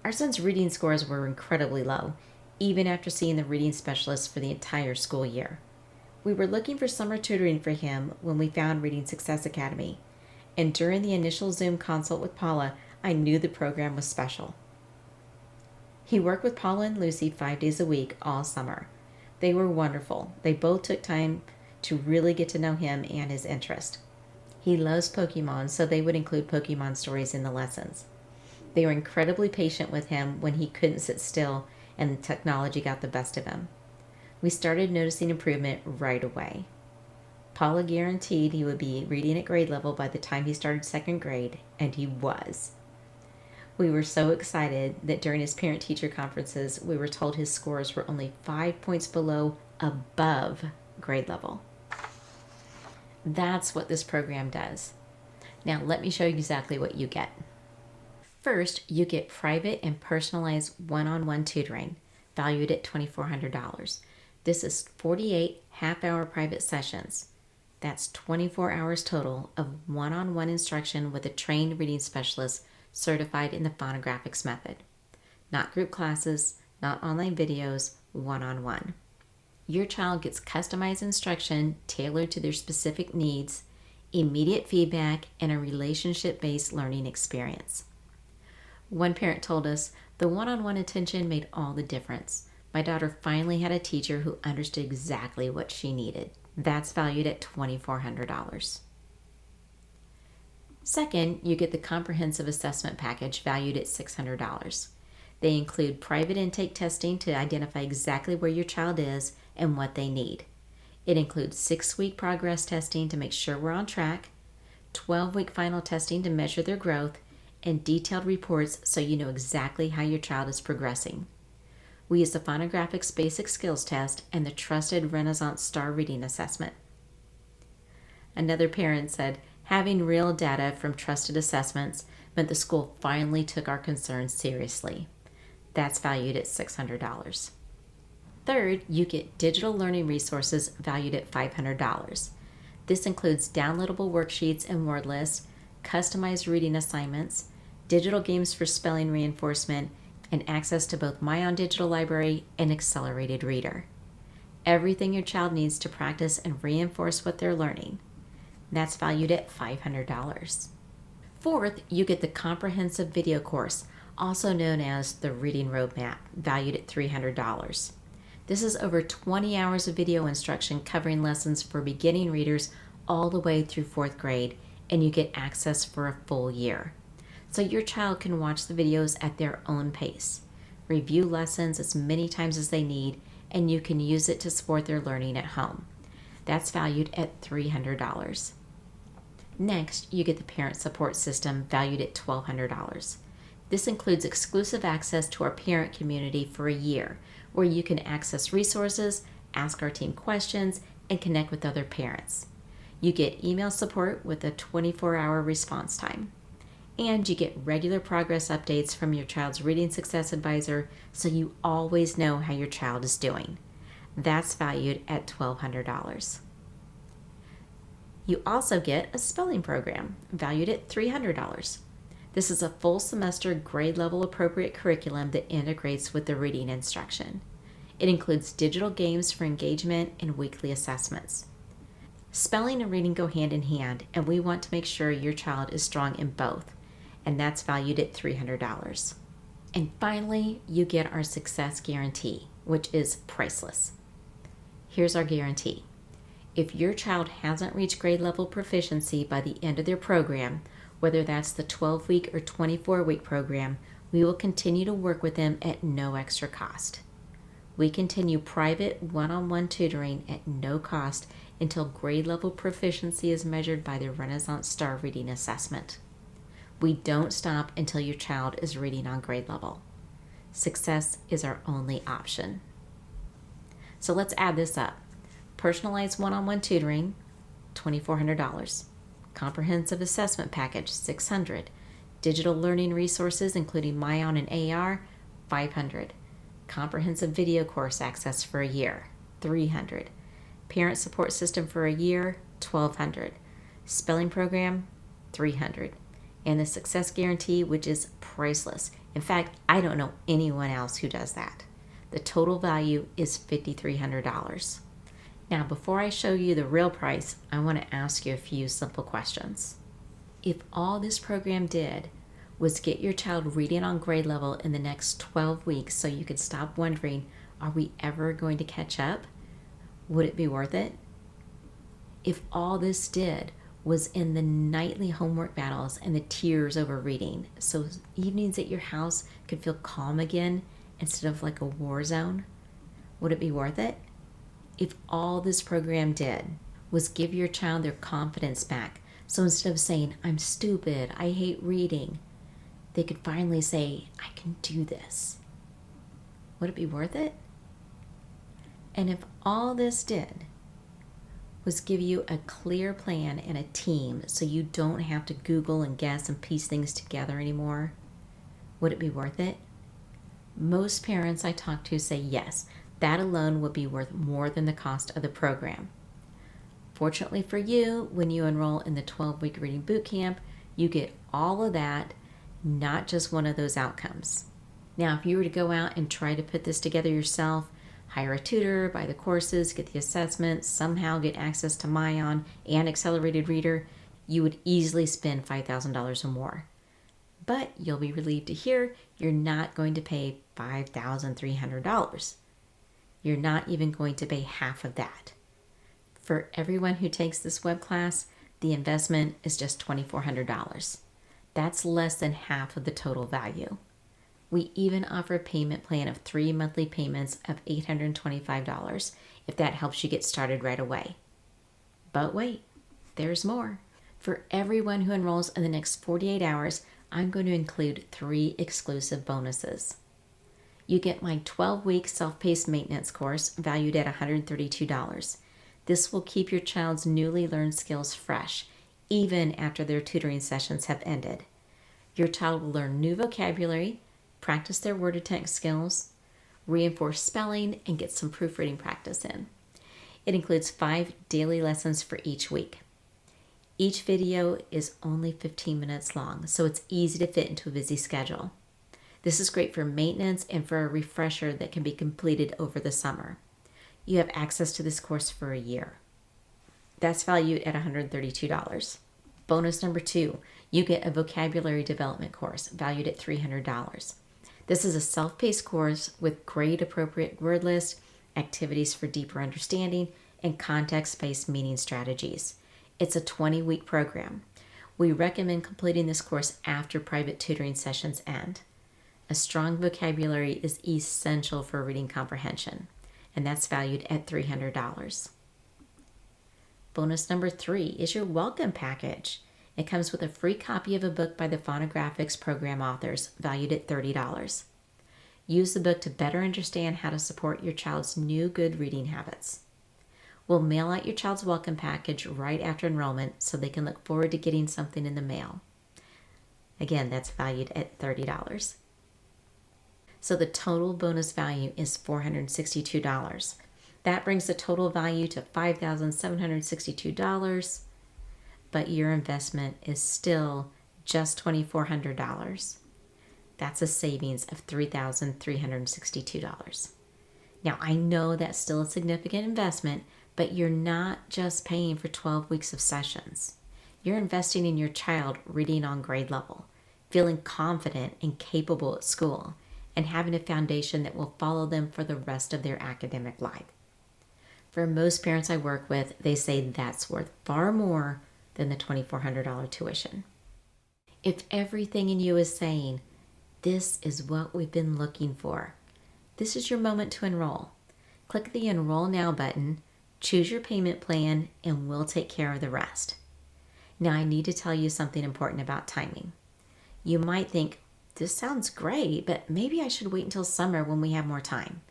Our son's reading scores were incredibly low. even after seeing the reading specialist for the entire school year. We were looking for summer tutoring for him when we found Reading Success Academy, and during the initial Zoom consult with Paula, I knew the program was special. He worked with Paula and Lucy 5 days a week all summer. They were wonderful. They both took time to really get to know him and his interest. He loves Pokemon, so they would include Pokemon stories in the lessons. They were incredibly patient with him when he couldn't sit still and the technology got the best of him. We started noticing improvement right away. Paula guaranteed he would be reading at grade level by the time he started second grade, and he was. We were so excited that during his parent-teacher conferences, we were told his scores were only 5 points below above grade level. That's what this program does. Now let me show you exactly what you get. First, you get private and personalized one-on-one tutoring, valued at $2,400. This is 48 half-hour private sessions. That's 24 hours total of one-on-one instruction with a trained reading specialist certified in the phonographics method. Not group classes, not online videos, one-on-one. Your child gets customized instruction tailored to their specific needs, immediate feedback, and a relationship-based learning experience. One parent told us, the one-on-one attention made all the difference. My daughter finally had a teacher who understood exactly what she needed. That's valued at $2,400. Second, you get the comprehensive assessment package valued at $600. They include private intake testing to identify exactly where your child is and what they need. It includes 6-week progress testing to make sure we're on track, 12-week final testing to measure their growth, and detailed reports so you know exactly how your child is progressing. We use the Phonographics Basic Skills Test and the trusted Renaissance Star Reading Assessment. Another parent said, having real data from trusted assessments meant the school finally took our concerns seriously. That's valued at $600. Third, you get digital learning resources valued at $500. This includes downloadable worksheets and word lists, customized reading assignments, digital games for spelling reinforcement, and access to both My On Digital Library and Accelerated Reader. Everything your child needs to practice and reinforce what they're learning. That's valued at $500. Fourth, you get the comprehensive video course, also known as the Reading Roadmap, valued at $300. This is over 20 hours of video instruction covering lessons for beginning readers all the way through 4th grade, and you get access for a full year. So your child can watch the videos at their own pace, review lessons as many times as they need, and you can use it to support their learning at home. That's valued at $300. Next, you get the parent support system valued at $1,200. This includes exclusive access to our parent community for a year, where you can access resources, ask our team questions, and connect with other parents. You get email support with a 24-hour response time. And you get regular progress updates from your child's Reading Success Advisor so you always know how your child is doing. That's valued at $1,200. You also get a spelling program valued at $300. This is a full semester grade level appropriate curriculum that integrates with the reading instruction. It includes digital games for engagement and weekly assessments. Spelling and reading go hand in hand, and we want to make sure your child is strong in both, and that's valued at $300. And finally, you get our success guarantee, which is priceless. Here's our guarantee. If your child hasn't reached grade level proficiency by the end of their program, whether that's the 12-week or 24-week program, we will continue to work with them at no extra cost. We continue private one-on-one tutoring at no cost until grade level proficiency is measured by the Renaissance Star Reading Assessment. We don't stop until your child is reading on grade level. Success is our only option. So let's add this up. Personalized one-on-one tutoring, $2,400. Comprehensive assessment package, $600. Digital learning resources including My On and AR, $500. Comprehensive video course access for a year, $300. Parent support system for a year, $1,200. Spelling program, $300. And the success guarantee, which is priceless. In fact, I don't know anyone else who does that. The total value is $5,300. Now, before I show you the real price, I want to ask you a few simple questions. If all this program did was get your child reading on grade level in the next 12 weeks so you could stop wondering, are we ever going to catch up? Would it be worth it? If all this did was end the nightly homework battles and the tears over reading, so evenings at your house could feel calm again instead of like a war zone, would it be worth it? If all this program did was give your child their confidence back, so instead of saying, I'm stupid, I hate reading, they could finally say, I can do this, would it be worth it? And if all this did was give you a clear plan and a team so you don't have to Google and guess and piece things together anymore, would it be worth it? Most parents I talk to say yes, that alone would be worth more than the cost of the program. Fortunately for you, when you enroll in the 12-week reading boot camp, you get all of that, not just one of those outcomes. Now, if you were to go out and try to put this together yourself, hire a tutor, buy the courses, get the assessments, somehow get access to Myon and Accelerated Reader, you would easily spend $5,000 or more. But you'll be relieved to hear you're not going to pay $5,300. You're not even going to pay half of that. For everyone who takes this web class, the investment is just $2,400. That's less than half of the total value. We even offer a payment plan of 3 monthly payments of $825 if that helps you get started right away. But wait, there's more. For everyone who enrolls in the next 48 hours, I'm going to include 3 exclusive bonuses. You get my 12-week self-paced maintenance course valued at $132. This will keep your child's newly learned skills fresh, even after their tutoring sessions have ended. Your child will learn new vocabulary, practice their word to text skills, reinforce spelling, and get some proofreading practice in. It includes 5 daily lessons for each week. Each video is only 15 minutes long, so it's easy to fit into a busy schedule. This is great for maintenance and for a refresher that can be completed over the summer. You have access to this course for a year. That's valued at $132. Bonus number 2, you get a vocabulary development course valued at $300. This is a self-paced course with grade-appropriate word list, activities for deeper understanding, and context-based meaning strategies. It's a 20-week program. We recommend completing this course after private tutoring sessions end. A strong vocabulary is essential for reading comprehension, and that's valued at $300. Bonus number 3 is your welcome package. It comes with a free copy of a book by the Phonographics program authors, valued at $30. Use the book to better understand how to support your child's new good reading habits. We'll mail out your child's welcome package right after enrollment so they can look forward to getting something in the mail. Again, that's valued at $30. So the total bonus value is $462. That brings the total value to $5,762, but your investment is still just $2,400. That's a savings of $3,362. Now, I know that's still a significant investment, but you're not just paying for 12 weeks of sessions. You're investing in your child reading on grade level, feeling confident and capable at school, and having a foundation that will follow them for the rest of their academic life. For most parents I work with, they say that's worth far more than the $2,400 tuition. If everything in you is saying, this is what we've been looking for, this is your moment to enroll. Click the Enroll Now button, choose your payment plan, and we'll take care of the rest. Now, I need to tell you something important about timing. You might think, this sounds great, but maybe I should wait until summer when we have more time.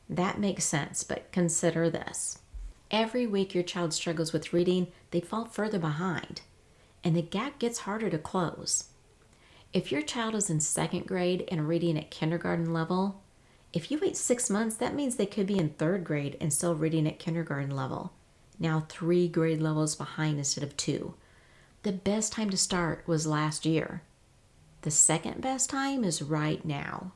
That makes sense, but consider this. Every week your child struggles with reading, they fall further behind, and the gap gets harder to close. If your child is in 2nd grade and reading at kindergarten level, if you wait 6 months, that means they could be in 3rd grade and still reading at kindergarten level. Now 3 grade levels behind instead of 2. The best time to start was last year. The second best time is right now.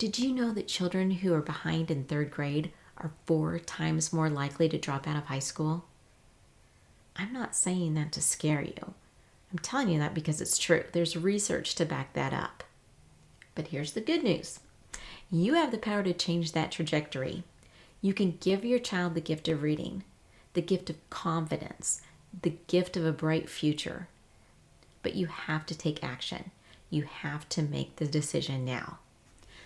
Did you know that children who are behind in third grade are 4 times more likely to drop out of high school? I'm not saying that to scare you. I'm telling you that because it's true. There's research to back that up. But here's the good news. You have the power to change that trajectory. You can give your child the gift of reading, the gift of confidence, the gift of a bright future. But you have to take action. You have to make the decision now.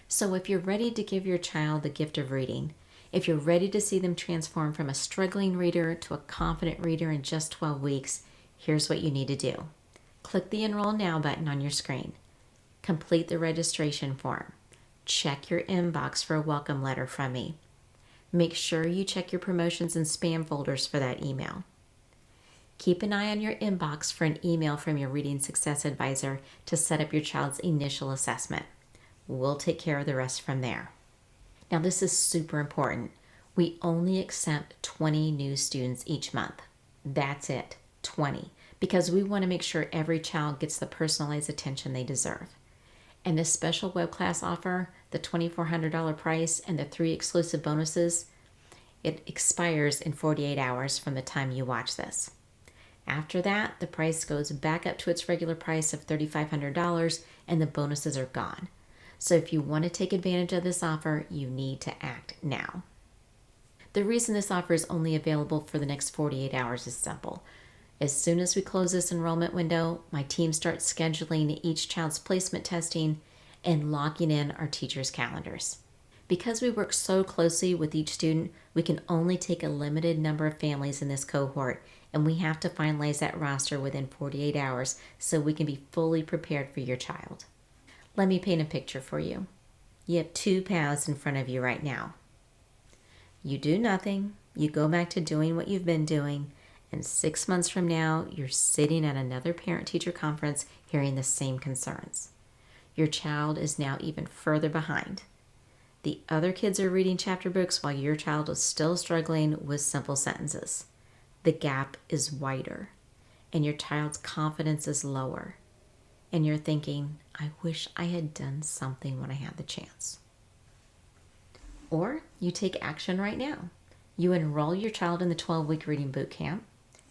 So if you're ready to give your child the gift of reading, if you're ready to see them transform from a struggling reader to a confident reader in just 12 weeks, here's what you need to do. Click the Enroll Now button on your screen. Complete the registration form. Check your inbox for a welcome letter from me. Make sure you check your promotions and spam folders for that email. Keep an eye on your inbox for an email from your Reading Success Advisor to set up your child's initial assessment. We'll take care of the rest from there. Now, this is super important. We only accept 20 new students each month. That's it, 20, because we want to make sure every child gets the personalized attention they deserve. And this special web class offer, the $2,400 price and the 3 exclusive bonuses, it expires in 48 hours from the time you watch this. After that, the price goes back up to its regular price of $3,500 and the bonuses are gone. So if you want to take advantage of this offer, you need to act now. The reason this offer is only available for the next 48 hours is simple. As soon as we close this enrollment window, my team starts scheduling each child's placement testing and locking in our teachers' calendars. Because we work so closely with each student, we can only take a limited number of families in this cohort, and we have to finalize that roster within 48 hours so we can be fully prepared for your child. Let me paint a picture for you. You have 2 paths in front of you right now. You do nothing, you go back to doing what you've been doing, and 6 months from now, you're sitting at another parent-teacher conference hearing the same concerns. Your child is now even further behind. The other kids are reading chapter books while your child is still struggling with simple sentences. The gap is wider, and your child's confidence is lower. And you're thinking, I wish I had done something when I had the chance. Or you take action right now. You enroll your child in the 12-week reading boot camp.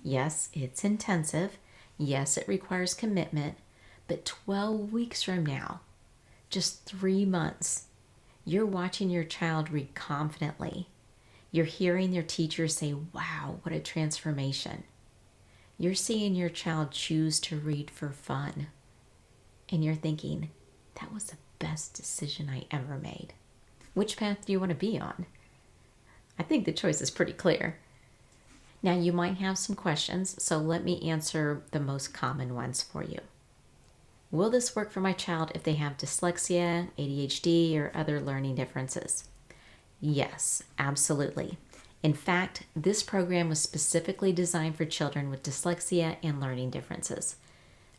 Yes, it's intensive. Yes, it requires commitment. But 12 weeks from now, just 3 months, you're watching your child read confidently. You're hearing their teacher say, wow, what a transformation. You're seeing your child choose to read for fun. And you're thinking, that was the best decision I ever made. Which path do you want to be on? I think the choice is pretty clear. Now, you might have some questions, so let me answer the most common ones for you. Will this work for my child if they have dyslexia, ADHD, or other learning differences? Yes, absolutely. In fact, this program was specifically designed for children with dyslexia and learning differences.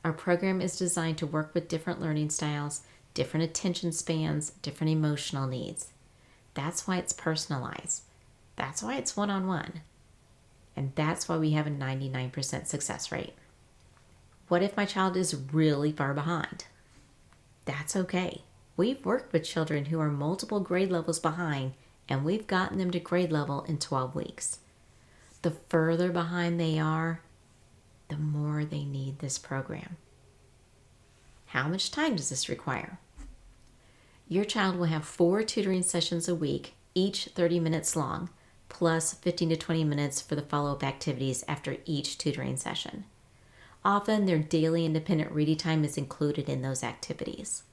Our program is designed to work with different learning styles, different attention spans, different emotional needs. That's why it's personalized. That's why it's one-on-one. And that's why we have a 99% success rate. What if my child is really far behind? That's okay. We've worked with children who are multiple grade levels behind, and we've gotten them to grade level in 12 weeks. The further behind they are, the more they need this program. How much time does this require? Your child will have 4 tutoring sessions a week, each 30 minutes long, plus 15 to 20 minutes for the follow-up activities after each tutoring session. Often, their daily independent reading time is included in those activities.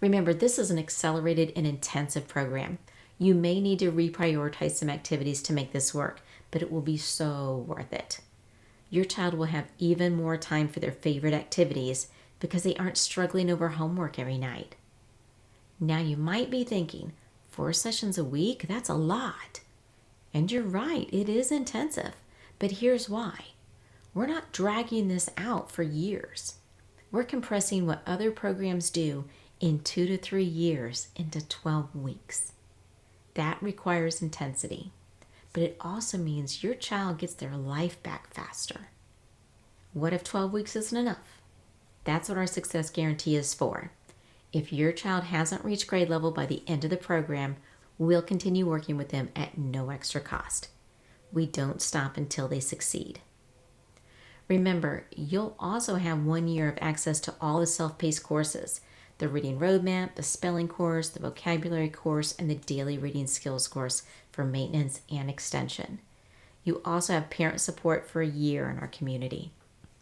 Remember, this is an accelerated and intensive program. You may need to reprioritize some activities to make this work, but it will be so worth it. Your child will have even more time for their favorite activities because they aren't struggling over homework every night. Now, you might be thinking, 4 sessions a week? That's a lot. And you're right, it is intensive. But here's why. We're not dragging this out for years. We're compressing what other programs do in 2 to 3 years into 12 weeks. That requires intensity, but it also means your child gets their life back faster. What if 12 weeks isn't enough? That's what our success guarantee is for. If your child hasn't reached grade level by the end of the program, we'll continue working with them at no extra cost. We don't stop until they succeed. Remember, you'll also have 1 year of access to all the self-paced courses, the reading roadmap, the spelling course, the vocabulary course, and the daily reading skills course for maintenance and extension. You also have parent support for a year in our community.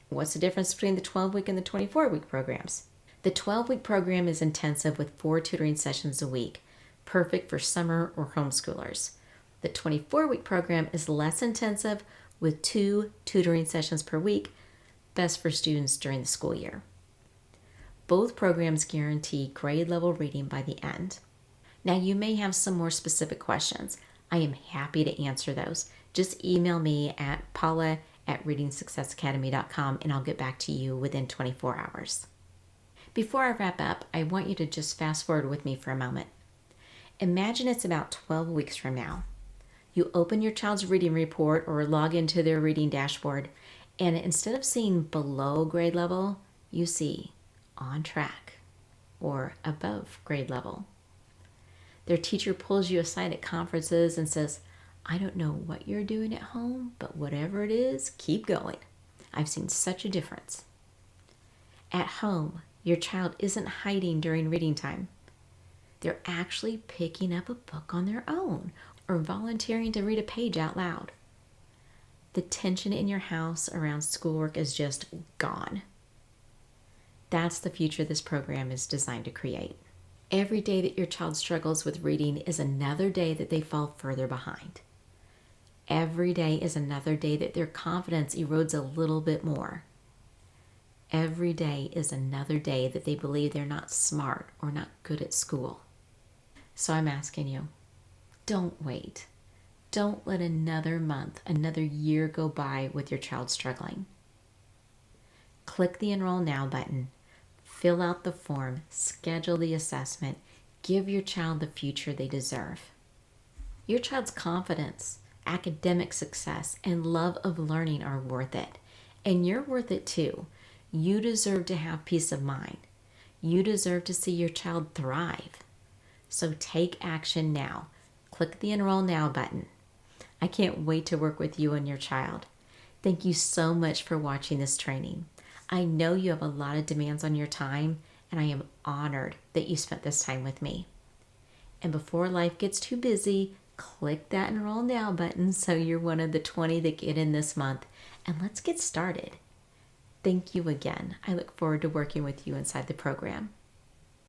What's the difference between the 12-week and the 24-week programs? The 12-week program is intensive with 4 tutoring sessions a week, perfect for summer or homeschoolers. The 24-week program is less intensive with 2 tutoring sessions per week, best for students during the school year. Both programs guarantee grade level reading by the end. Now you may have some more specific questions. I am happy to answer those. Just email me at paula@readingsuccessacademy.com and I'll get back to you within 24 hours. Before I wrap up, I want you to just fast forward with me for a moment. Imagine it's about 12 weeks from now. You open your child's reading report or log into their reading dashboard, and instead of seeing below grade level, you see on track or above grade level. Their teacher pulls you aside at conferences and says, "I don't know what you're doing at home, but whatever it is, keep going." I've seen such a difference. At home, your child isn't hiding during reading time. They're actually picking up a book on their own or volunteering to read a page out loud. The tension in your house around schoolwork is just gone. That's the future this program is designed to create. Every day that your child struggles with reading is another day that they fall further behind. Every day is another day that their confidence erodes a little bit more. Every day is another day that they believe they're not smart or not good at school. So I'm asking you, don't wait. Don't let another month, another year go by with your child struggling. Click the Enroll Now button, fill out the form, schedule the assessment, give your child the future they deserve. Your child's confidence, academic success, and love of learning are worth it. And you're worth it too. You deserve to have peace of mind. You deserve to see your child thrive. So take action now. Click the Enroll Now button. I can't wait to work with you and your child. Thank you so much for watching this training. I know you have a lot of demands on your time, and I am honored that you spent this time with me. And before life gets too busy, click that Enroll Now button so you're one of the 20 that get in this month, and let's get started. Thank you again. I look forward to working with you inside the program.